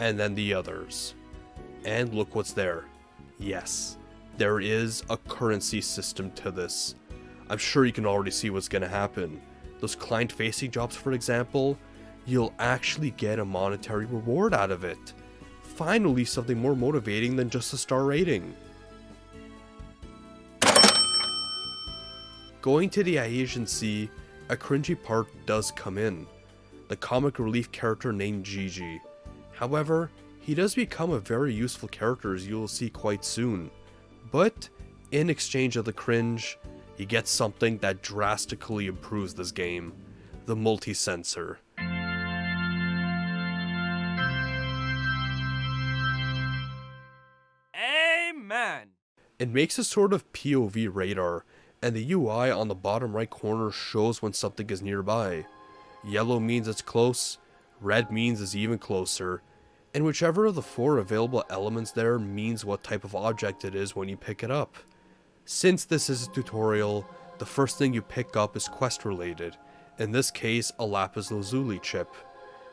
and then the others. And look what's there. Yes, there is a currency system to this. I'm sure you can already see what's going to happen. Those client-facing jobs, for example, you'll actually get a monetary reward out of it. Finally, something more motivating than just a star rating. Going to the Iasian Sea, a cringy part does come in. The comic relief character named Gigi. However, he does become a very useful character, as you will see quite soon. But, in exchange of the cringe, you get something that drastically improves this game. The multi-sensor. It makes a sort of POV radar, and the UI on the bottom right corner shows when something is nearby. Yellow means it's close, red means it's even closer, and whichever of the 4 available elements there means what type of object it is when you pick it up. Since this is a tutorial, the first thing you pick up is quest related, in this case a lapis lazuli chip.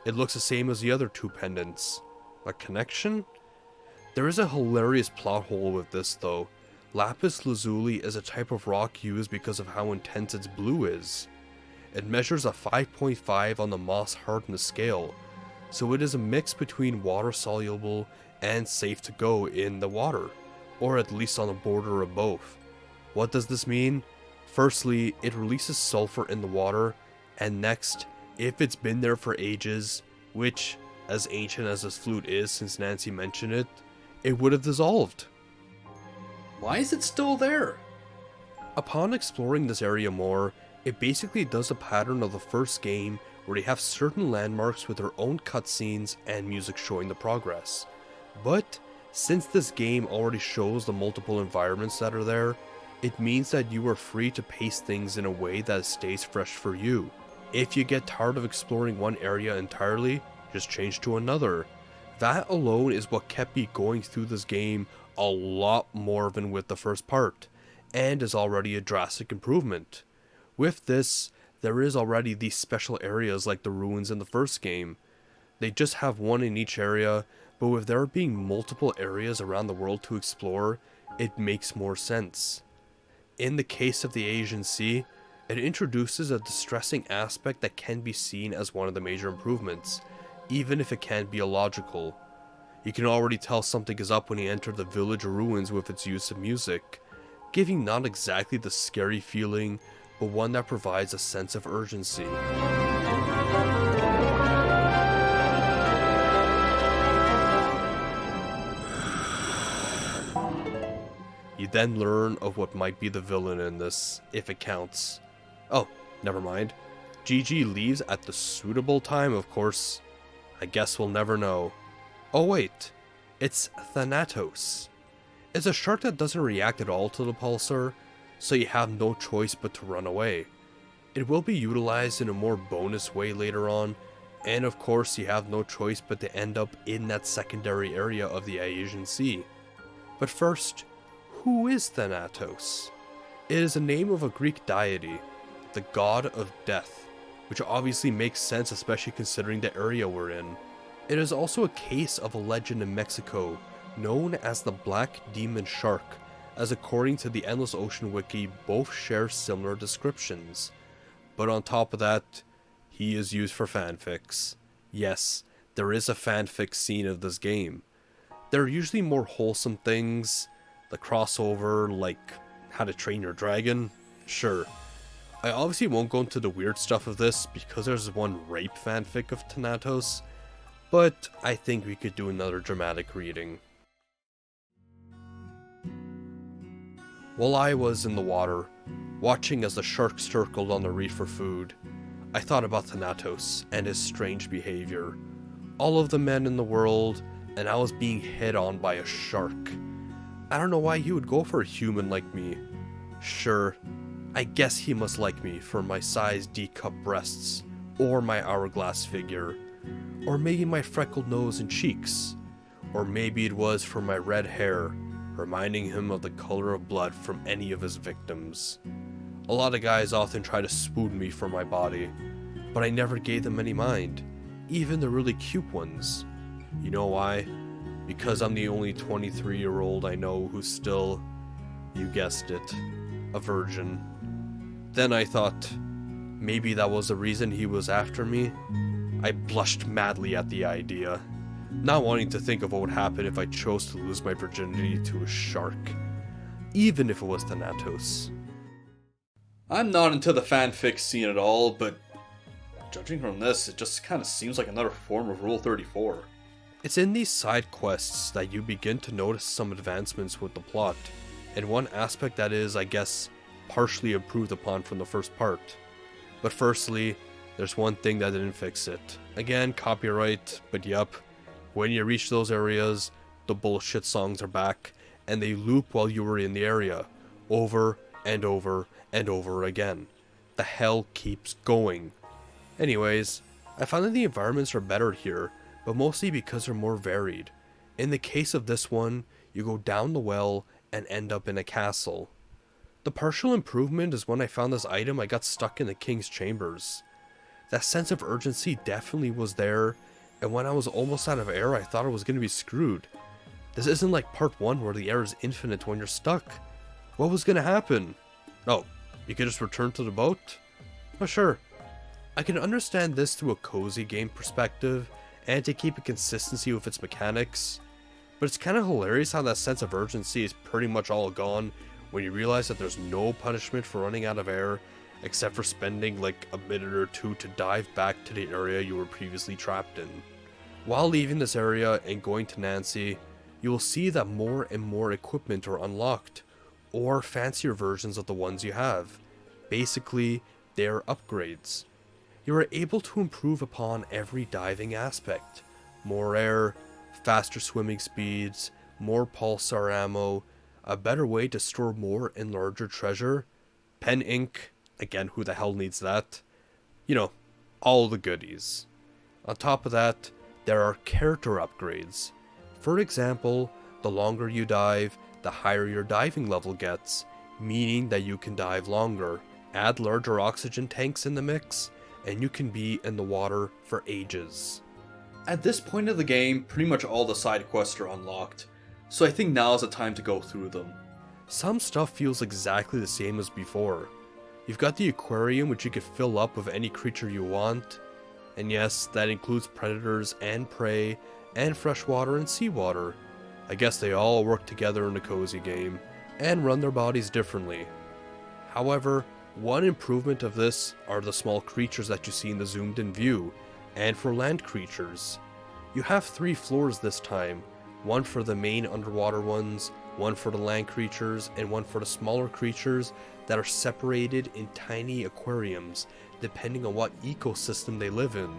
It looks the same as the other 2 pendants. A connection? There is a hilarious plot hole with this though. Lapis lazuli is a type of rock used because of how intense its blue is. It measures a 5.5 on the Moss hardness scale, so it is a mix between water soluble and safe to go in the water, or at least on the border of both. What does this mean? Firstly, it releases sulfur in the water, and next, if it's been there for ages, which, as ancient as this flute is since Nancy mentioned it, it would have dissolved. Why is it still there? Upon exploring this area more, it basically does a pattern of the first game where they have certain landmarks with their own cutscenes and music showing the progress. But, since this game already shows the multiple environments that are there, it means that you are free to pace things in a way that stays fresh for you. If you get tired of exploring one area entirely, just change to another. That alone is what kept me going through this game a lot more than with the first part, and is already a drastic improvement. With this, there is already these special areas like the ruins in the first game. They just have one in each area, but with there being multiple areas around the world to explore, it makes more sense. In the case of the Asian Sea, it introduces a distressing aspect that can be seen as one of the major improvements, even if it can't be illogical. You can already tell something is up when you enter the village ruins with its use of music, giving not exactly the scary feeling, but one that provides a sense of urgency. You then learn of what might be the villain in this, if it counts. Oh, never mind. Gigi leaves at the suitable time, of course. I guess we'll never know. Oh wait, it's Thanatos. It's a shark that doesn't react at all to the pulsar, so you have no choice but to run away. It will be utilized in a more bonus way later on, and of course you have no choice but to end up in that secondary area of the Asian Sea. But first, who is Thanatos? It is the name of a Greek deity, the god of death, which obviously makes sense especially considering the area we're in. It is also a case of a legend in Mexico, known as the Black Demon Shark, as according to the Endless Ocean Wiki both share similar descriptions. But on top of that, he is used for fanfics. Yes, there is a fanfic scene of this game. There are usually more wholesome things, the crossover like How to Train Your Dragon, sure. I obviously won't go into the weird stuff of this because there's one rape fanfic of Thanatos, but I think we could do another dramatic reading. While I was in the water, watching as the sharks circled on the reef for food, I thought about Thanatos and his strange behavior. All of the men in the world, and I was being hit on by a shark. I don't know why he would go for a human like me. Sure, I guess he must like me for my size D-cup breasts, or my hourglass figure, or maybe my freckled nose and cheeks, or maybe it was for my red hair, reminding him of the color of blood from any of his victims. A lot of guys often try to spoon me for my body, but I never gave them any mind, even the really cute ones. You know why? Because I'm the only 23-year-old I know who's still, you guessed it, a virgin. Then I thought, maybe that was the reason he was after me. I blushed madly at the idea, not wanting to think of what would happen if I chose to lose my virginity to a shark, even if it was Thanatos. I'm not into the fanfic scene at all, but judging from this, it just kind of seems like another form of Rule 34. It's in these side quests that you begin to notice some advancements with the plot, and one aspect that is, I guess, partially improved upon from the first part. But firstly, there's one thing that didn't fix it. Again, copyright, but yup, when you reach those areas, the bullshit songs are back, and they loop while you were in the area, over and over and over again. The hell keeps going. Anyways, I found that the environments are better here, but mostly because they're more varied. In the case of this one, you go down the well and end up in a castle. The partial improvement is when I found this item I got stuck in the king's chambers. That sense of urgency definitely was there, and when I was almost out of air I thought I was going to be screwed. This isn't like part 1 where the air is infinite when you're stuck. What was going to happen? Oh, you could just return to the boat? Oh sure. I can understand this through a cozy game perspective, and to keep a consistency with its mechanics, but it's kind of hilarious how that sense of urgency is pretty much all gone when you realize that there's no punishment for running out of air, except for spending like a minute or two to dive back to the area you were previously trapped in. While leaving this area and going to Nancy, you will see that more and more equipment are unlocked, or fancier versions of the ones you have. Basically, they are upgrades. You are able to improve upon every diving aspect. More air, faster swimming speeds, more pulsar ammo, a better way to store more and larger treasure, pen ink, again who the hell needs that? You know, all the goodies. On top of that, there are character upgrades. For example, the longer you dive, the higher your diving level gets, meaning that you can dive longer. Add larger oxygen tanks in the mix, and you can be in the water for ages. At this point of the game, pretty much all the side quests are unlocked, so I think now is the time to go through them. Some stuff feels exactly the same as before. You've got the aquarium, which you can fill up with any creature you want, and yes, that includes predators and prey, and freshwater and seawater. I guess they all work together in the cozy game, and run their bodies differently. However, one improvement of this are the small creatures that you see in the zoomed in view, and for land creatures. You have 3 floors this time, one for the main underwater ones, one for the land creatures, and one for the smaller creatures that are separated in tiny aquariums, depending on what ecosystem they live in.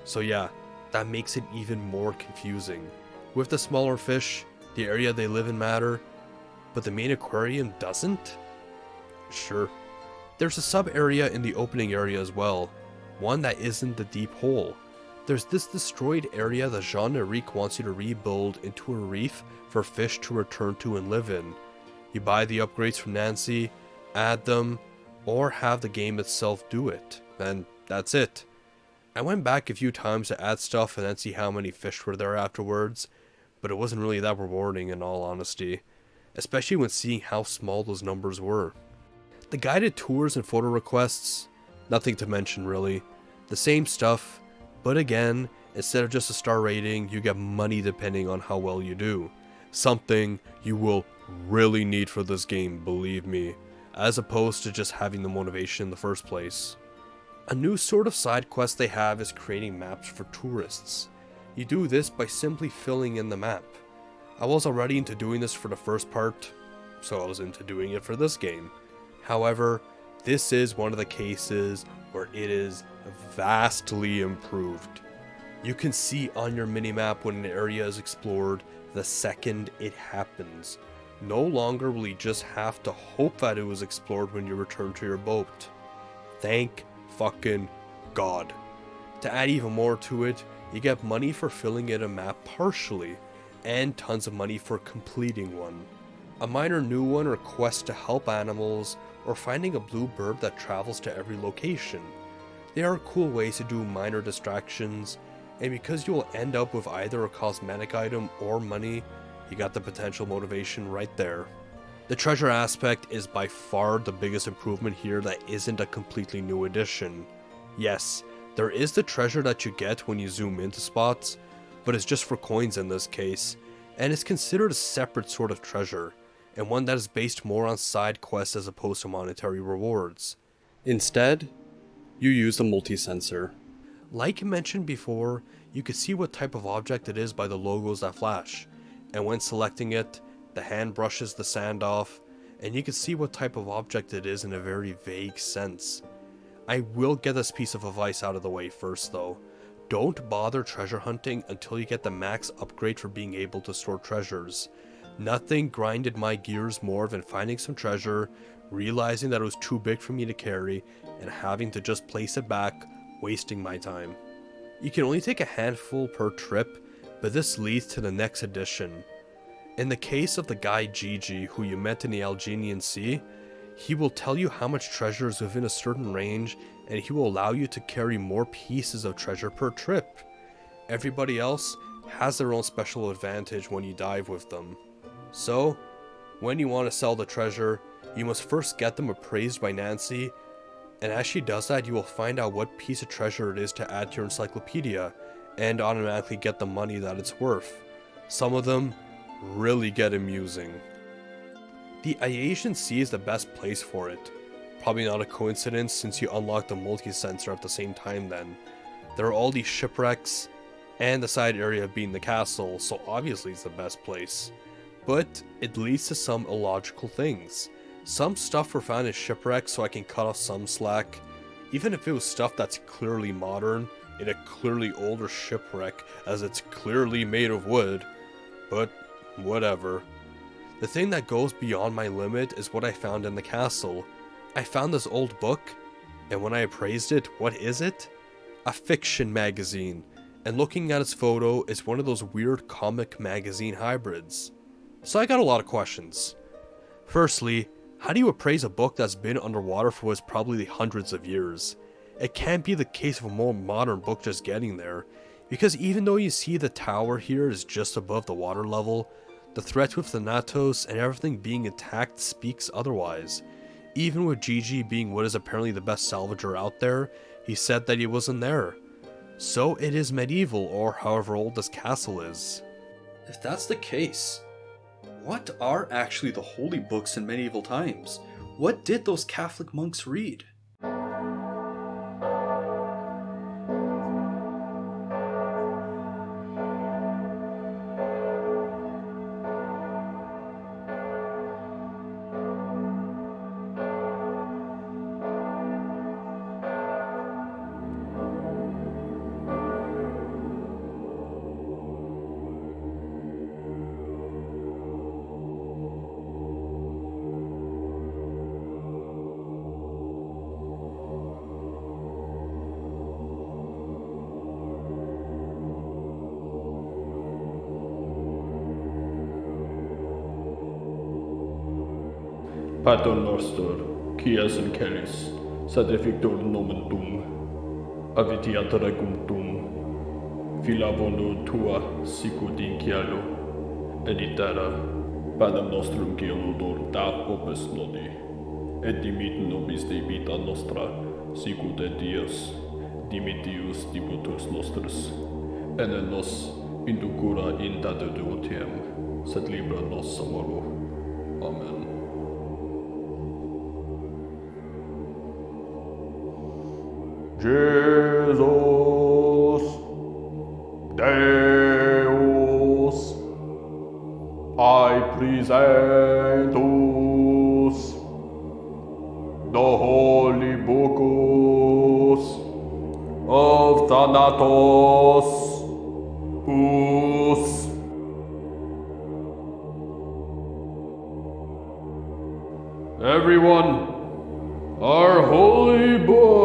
So yeah, that makes it even more confusing. With the smaller fish, the area they live in matter, but the main aquarium doesn't? Sure. There's a sub-area in the opening area as well, one that isn't the deep hole. There's this destroyed area that Jean and Arika wants you to rebuild into a reef for fish to return to and live in. You buy the upgrades from Nancy, add them, or have the game itself do it, and that's it. I went back a few times to add stuff and then see how many fish were there afterwards, but it wasn't really that rewarding in all honesty, especially when seeing how small those numbers were. The guided tours and photo requests, nothing to mention really. The same stuff, but again, instead of just a star rating, you get money depending on how well you do. Something you will really need for this game, believe me, as opposed to just having the motivation in the first place. A new sort of side quest they have is creating maps for tourists. You do this by simply filling in the map. I was already into doing this for the first part, so I was into doing it for this game. However, this is one of the cases where it is vastly improved. You can see on your minimap when an area is explored the second it happens. No longer will you just have to hope that it was explored when you return to your boat. Thank fucking God. To add even more to it, you get money for filling in a map partially, and tons of money for completing one. A minor new one are quests to help animals, or finding a blue bird that travels to every location. They are cool ways to do minor distractions, and because you will end up with either a cosmetic item or money, you got the potential motivation right there. The treasure aspect is by far the biggest improvement here that isn't a completely new addition. Yes, there is the treasure that you get when you zoom into spots, but it's just for coins in this case, and it's considered a separate sort of treasure, and one that is based more on side quests as opposed to monetary rewards. Instead, you use the multi-sensor. Like mentioned before, you can see what type of object it is by the logos that flash, and when selecting it, the hand brushes the sand off, and you can see what type of object it is in a very vague sense. I will get this piece of advice out of the way first though. Don't bother treasure hunting until you get the max upgrade for being able to store treasures. Nothing grinded my gears more than finding some treasure, realizing that it was too big for me to carry, and having to just place it back, wasting my time. You can only take a handful per trip, but this leads to the next edition. In the case of the guy Gigi, who you met in the Algerian Sea, he will tell you how much treasure is within a certain range, and he will allow you to carry more pieces of treasure per trip. Everybody else has their own special advantage when you dive with them. So, when you want to sell the treasure, you must first get them appraised by Nancy, and as she does that, you will find out what piece of treasure it is to add to your encyclopedia, and automatically get the money that it's worth. Some of them really get amusing. The Aegean Sea is the best place for it. Probably not a coincidence since you unlock the multi-sensor at the same time then. There are all these shipwrecks, and the side area being the castle, so obviously it's the best place. But it leads to some illogical things. Some stuff were found in shipwrecks, so I can cut off some slack, even if it was stuff that's clearly modern, in a clearly older shipwreck, as it's clearly made of wood. But whatever. The thing that goes beyond my limit is what I found in the castle. I found this old book, and when I appraised it, what is it? A fiction magazine, and looking at its photo, it's one of those weird comic magazine hybrids. So I got a lot of questions. Firstly, how do you appraise a book that's been underwater for what's probably hundreds of years? It can't be the case of a more modern book just getting there, because even though you see the tower here is just above the water level, the threat with the Natos and everything being attacked speaks otherwise. Even with Gigi being what is apparently the best salvager out there, he said that he wasn't there. So it is medieval, or however old this castle is. If that's the case, what are actually the holy books in medieval times? What did those Catholic monks read? Pater noster, qui es in celis, sanctifictor nomen tuum, avitat regum tuum, filavolo tua sicut in cielo, et in terra, Panem nostrum qui odor da opus nodi, et dimit nobis debita nostra, sicut et Dios, dimitius dibutus nostris, et ne nos inducura in tentationem, sed libera nos a malo. Amen. Jesus Deus, I present us the holy books of Thanatos us. Everyone, our holy book.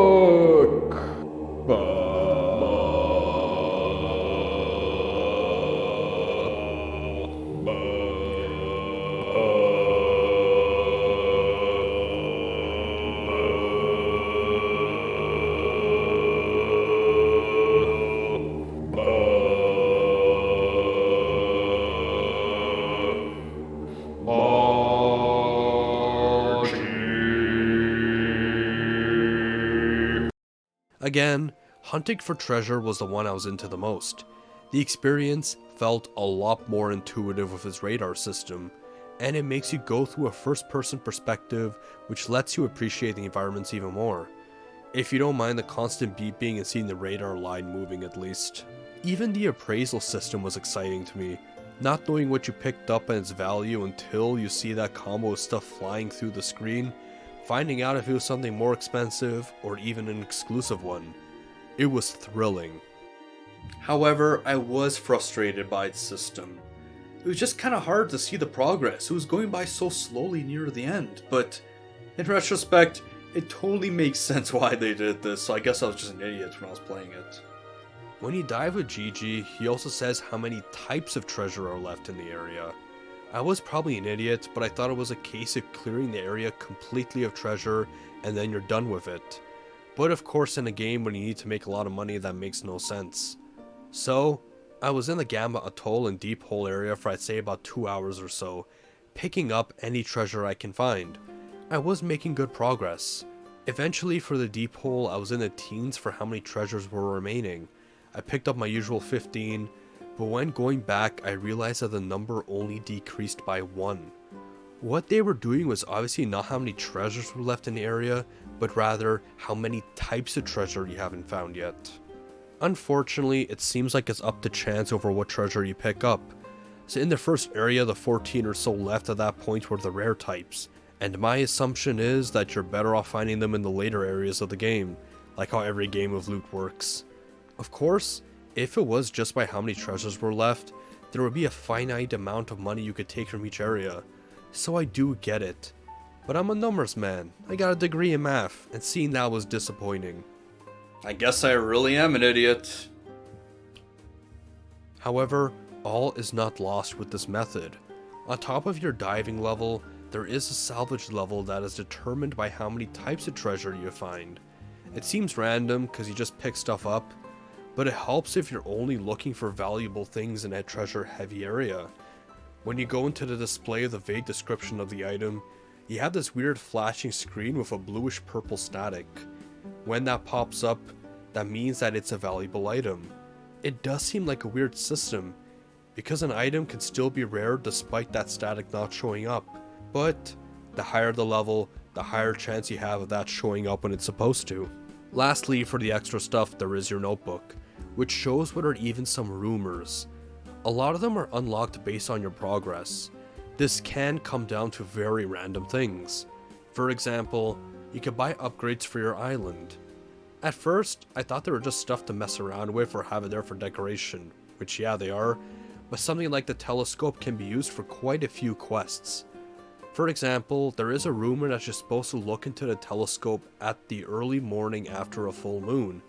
Again, hunting for treasure was the one I was into the most. The experience felt a lot more intuitive with its radar system, and it makes you go through a first-person perspective which lets you appreciate the environments even more. If you don't mind the constant beeping and seeing the radar line moving at least. Even the appraisal system was exciting to me, not knowing what you picked up and its value until you see that combo of stuff flying through the screen, finding out if it was something more expensive or even an exclusive one. It was thrilling. However, I was frustrated by its system. It was just kind of hard to see the progress. It was going by so slowly near the end, but in retrospect, it totally makes sense why they did this, so I guess I was just an idiot when I was playing it. When you dive with Gigi, he also says how many types of treasure are left in the area. I was probably an idiot, but I thought it was a case of clearing the area completely of treasure and then you're done with it. But of course in a game when you need to make a lot of money, that makes no sense. So, I was in the Gamma Atoll and Deep Hole area for I'd say about 2 hours or so, picking up any treasure I can find. I was making good progress. Eventually for the Deep Hole I was in the teens for how many treasures were remaining. I picked up my usual 15, but when going back I realized that the number only decreased by 1. What they were doing was obviously not how many treasures were left in the area, but rather how many types of treasure you haven't found yet. Unfortunately, it seems like it's up to chance over what treasure you pick up. So in the first area, the 14 or so left at that point were the rare types, and my assumption is that you're better off finding them in the later areas of the game, like how every game of loot works. Of course, if it was just by how many treasures were left, there would be a finite amount of money you could take from each area, so I do get it. But I'm a numbers man, I got a degree in math, and seeing that was disappointing. I guess I really am an idiot. However, all is not lost with this method. On top of your diving level, there is a salvage level that is determined by how many types of treasure you find. It seems random because you just pick stuff up, but it helps if you're only looking for valuable things in a treasure heavy area. When you go into the display of the vague description of the item, you have this weird flashing screen with a bluish purple static. When that pops up, that means that it's a valuable item. It does seem like a weird system, because an item can still be rare despite that static not showing up, but the higher the level, the higher chance you have of that showing up when it's supposed to. Lastly, for the extra stuff, there is your notebook, which shows what are even some rumors. A lot of them are unlocked based on your progress. This can come down to very random things. For example, you can buy upgrades for your island. At first, I thought they were just stuff to mess around with or have it there for decoration, which yeah they are, but something like the telescope can be used for quite a few quests. For example, there is a rumor that you're supposed to look into the telescope at the early morning after a full moon.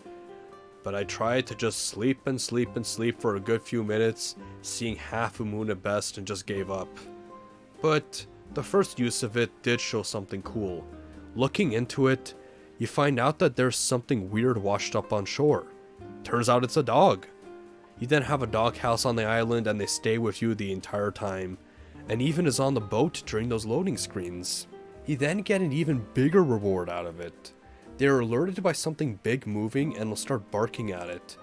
But I tried to just sleep and sleep and sleep for a good few minutes, seeing half a moon at best, and just gave up. But the first use of it did show something cool. Looking into it, you find out that there's something weird washed up on shore. Turns out it's a dog. You then have a doghouse on the island and they stay with you the entire time, and even is on the boat during those loading screens. You then get an even bigger reward out of it. They are alerted by something big moving and will start barking at it.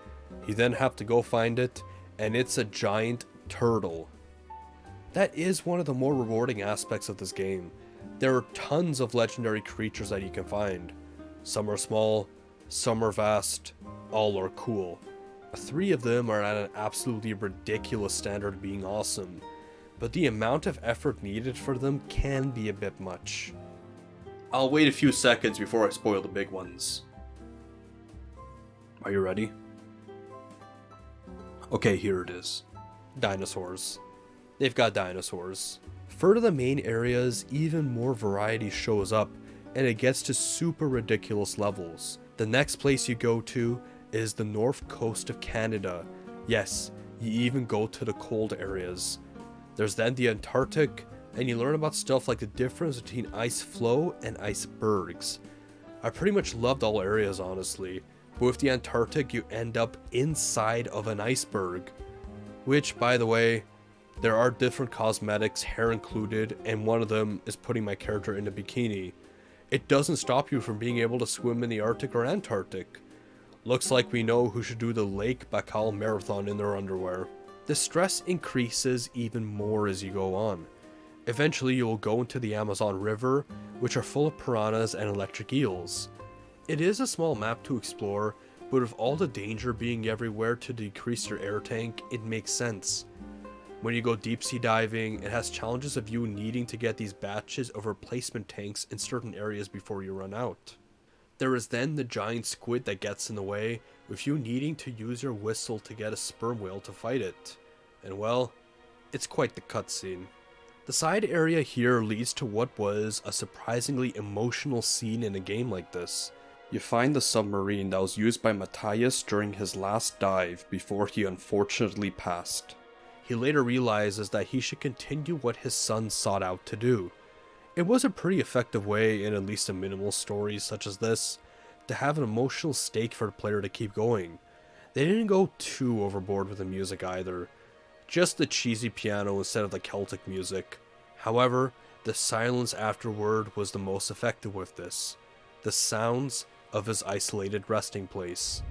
You then have to go find it, and it's a giant turtle. That is one of the more rewarding aspects of this game. There are tons of legendary creatures that you can find. Some are small, some are vast, all are cool. 3 of them are at an absolutely ridiculous standard of being awesome, but the amount of effort needed for them can be a bit much. I'll wait a few seconds before I spoil the big ones. Are you ready? Okay, here it is. Dinosaurs. They've got dinosaurs. Further the main areas, even more variety shows up, and it gets to super ridiculous levels. The next place you go to is the north coast of Canada. Yes, you even go to the cold areas. There's then the Antarctic, and you learn about stuff like the difference between ice flow and icebergs. I pretty much loved all areas honestly, but with the Antarctic you end up inside of an iceberg. Which, by the way, there are different cosmetics, hair included, and one of them is putting my character in a bikini. It doesn't stop you from being able to swim in the Arctic or Antarctic. Looks like we know who should do the Lake Baikal Marathon in their underwear. The stress increases even more as you go on. Eventually you will go into the Amazon River, which are full of piranhas and electric eels. It is a small map to explore, but with all the danger being everywhere to decrease your air tank, it makes sense. When you go deep sea diving, it has challenges of you needing to get these batches of replacement tanks in certain areas before you run out. There is then the giant squid that gets in the way, with you needing to use your whistle to get a sperm whale to fight it. And well, it's quite the cutscene. The side area here leads to what was a surprisingly emotional scene in a game like this. You find the submarine that was used by Matthias during his last dive before he unfortunately passed. He later realizes that he should continue what his son sought out to do. It was a pretty effective way, in at least a minimal story such as this, to have an emotional stake for the player to keep going. They didn't go too overboard with the music either, just the cheesy piano instead of the Celtic music. However, the silence afterward was the most effective with this. The sounds of his isolated resting place.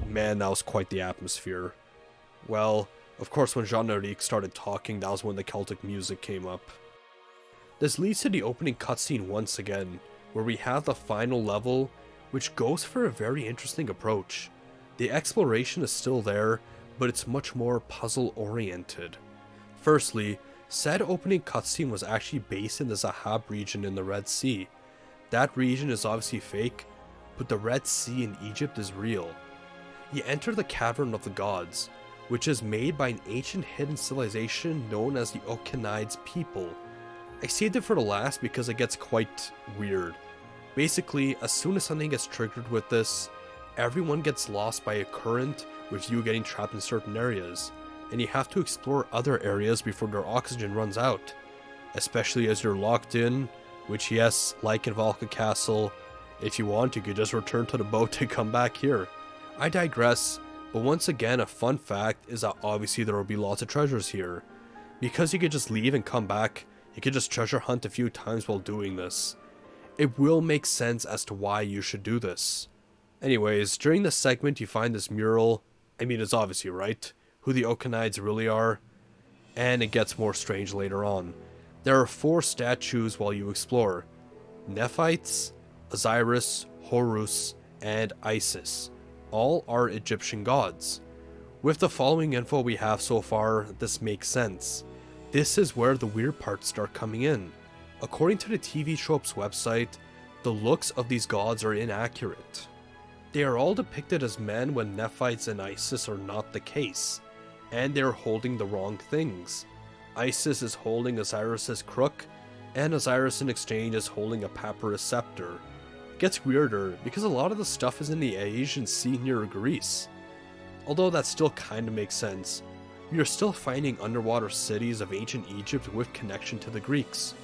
Man, that was quite the atmosphere. Well, of course when Jean-Eric started talking, that was when the Celtic music came up. This leads to the opening cutscene once again, where we have the final level, which goes for a very interesting approach. The exploration is still there, but it's much more puzzle-oriented. Firstly, said opening cutscene was actually based in the Zahab region in the Red Sea. That region is obviously fake, but the Red Sea in Egypt is real. You enter the Cavern of the Gods, which is made by an ancient hidden civilization known as the Oceanides people. I saved it for the last because it gets quite weird. Basically, as soon as something gets triggered with this, everyone gets lost by a current with you getting trapped in certain areas, and you have to explore other areas before their oxygen runs out. Especially as you're locked in, which yes, like in Valka Castle, if you want you could just return to the boat and come back here. I digress, but once again a fun fact is that obviously there will be lots of treasures here. Because you could just leave and come back, you could just treasure hunt a few times while doing this. It will make sense as to why you should do this. Anyways, during this segment you find this mural. I mean, it's obviously right, who the Oceanides really are, and it gets more strange later on. There are 4 statues while you explore: Nephites, Osiris, Horus, and Isis. All are Egyptian gods. With the following info we have so far, this makes sense. This is where the weird parts start coming in. According to the TV Tropes website, the looks of these gods are inaccurate. They are all depicted as men when Nephites and Isis are not the case, and they are holding the wrong things. Isis is holding Osiris's crook, and Osiris in exchange is holding a papyrus scepter. It gets weirder because a lot of the stuff is in the Aegean Sea near Greece. Although that still kinda makes sense, we are still finding underwater cities of ancient Egypt with connection to the Greeks,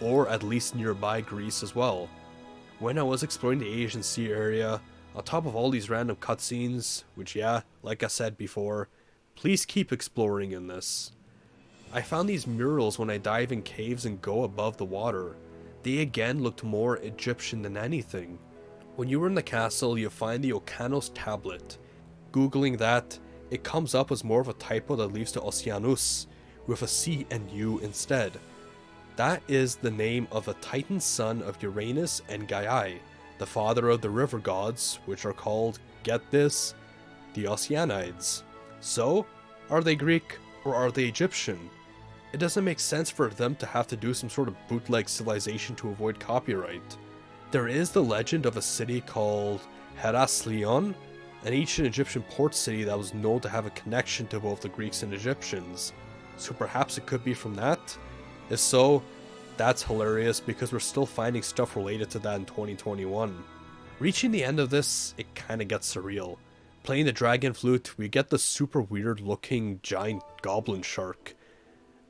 or at least nearby Greece as well. When I was exploring the Aegean Sea area, on top of all these random cutscenes, which yeah, like I said before, please keep exploring in this. I found these murals when I dive in caves and go above the water. They again looked more Egyptian than anything. When you were in the castle, you find the Okanos tablet. Googling that, it comes up as more of a typo that leads to Oceanus, with a C and U instead. That is the name of a Titan son of Uranus and Gaia, the father of the river gods, which are called, get this, the Oceanides. So, are they Greek or are they Egyptian? It doesn't make sense for them to have to do some sort of bootleg civilization to avoid copyright. There is the legend of a city called Heracleion, an ancient Egyptian port city that was known to have a connection to both the Greeks and Egyptians. So perhaps it could be from that? If so, that's hilarious because we're still finding stuff related to that in 2021. Reaching the end of this, it kinda gets surreal. Playing the dragon flute, we get the super weird looking giant goblin shark.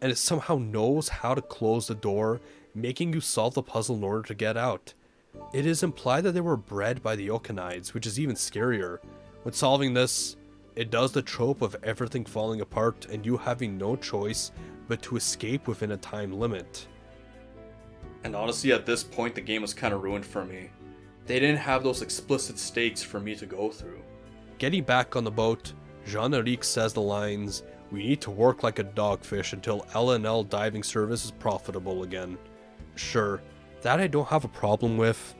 And it somehow knows how to close the door, making you solve the puzzle in order to get out. It is implied that they were bred by the Oceanides, which is even scarier. When solving this, it does the trope of everything falling apart and you having no choice but to escape within a time limit. And honestly, at this point the game was kinda ruined for me. They didn't have those explicit stakes for me to go through. Getting back on the boat, Jean-Eric says the lines, "We need to work like a dogfish until L&L diving service is profitable again." Sure, that I don't have a problem with,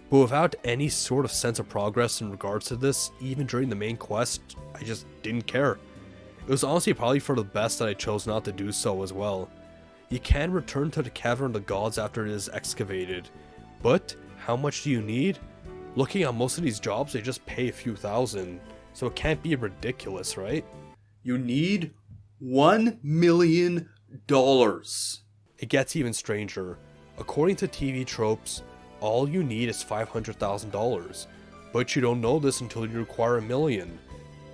but without any sort of sense of progress in regards to this, even during the main quest, I just didn't care. It was honestly probably for the best that I chose not to do so as well. You can return to the Cavern of the Gods after it is excavated, but how much do you need? Looking at most of these jobs, they just pay a few thousand, so it can't be ridiculous, right? You need $1 million. It gets even stranger. According to TV tropes, all you need is $500,000, but you don't know this until you require $1 million.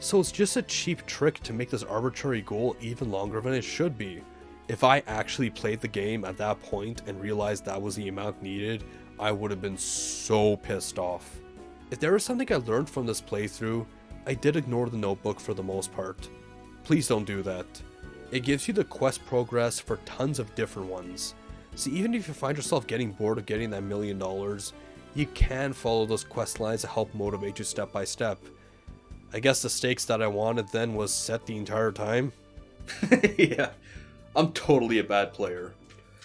So it's just a cheap trick to make this arbitrary goal even longer than it should be. If I actually played the game at that point and realized that was the amount needed, I would have been so pissed off. If there was something I learned from this playthrough, I did ignore the notebook for the most part. Please don't do that. It gives you the quest progress for tons of different ones. So even if you find yourself getting bored of getting that $1 million, you can follow those quest lines to help motivate you step by step. I guess the stakes that I wanted then was set the entire time. Yeah, I'm totally a bad player.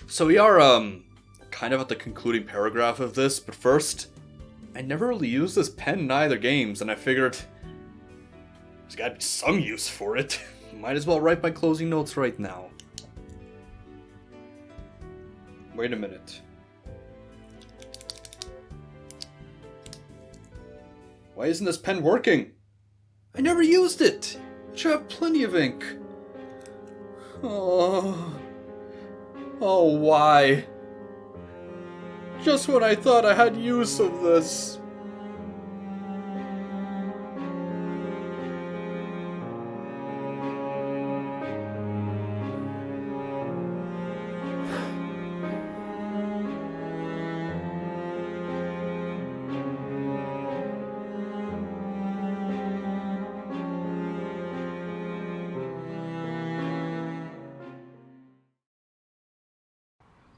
So we are kind of at the concluding paragraph of this, but first, I never really used this pen in either games, and I figured there's gotta be some use for it. Might as well write my closing notes right now. Wait a minute. Why isn't this pen working? I never used it! I should have plenty of ink. Oh, why? Just when I thought I had use of this.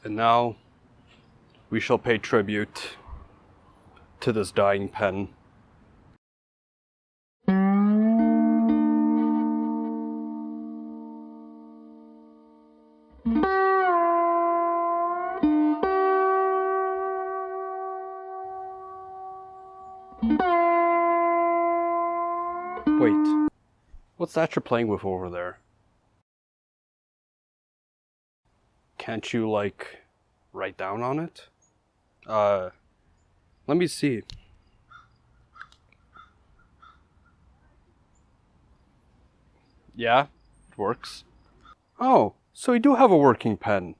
And now, we shall pay tribute to this dying pen. Wait, what's that you're playing with over there? Can't you, like, write down on it? Let me see. Yeah, it works. Oh, so you do have a working pen.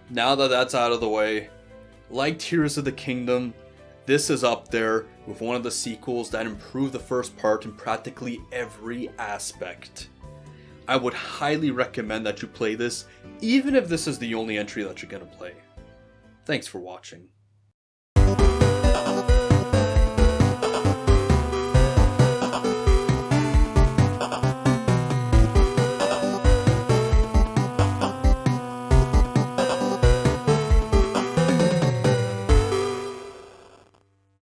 Now that that's out of the way, like Tears of the Kingdom, this is up there with one of the sequels that improved the first part in practically every aspect. I would highly recommend that you play this, even if this is the only entry that you're gonna play. Thanks for watching.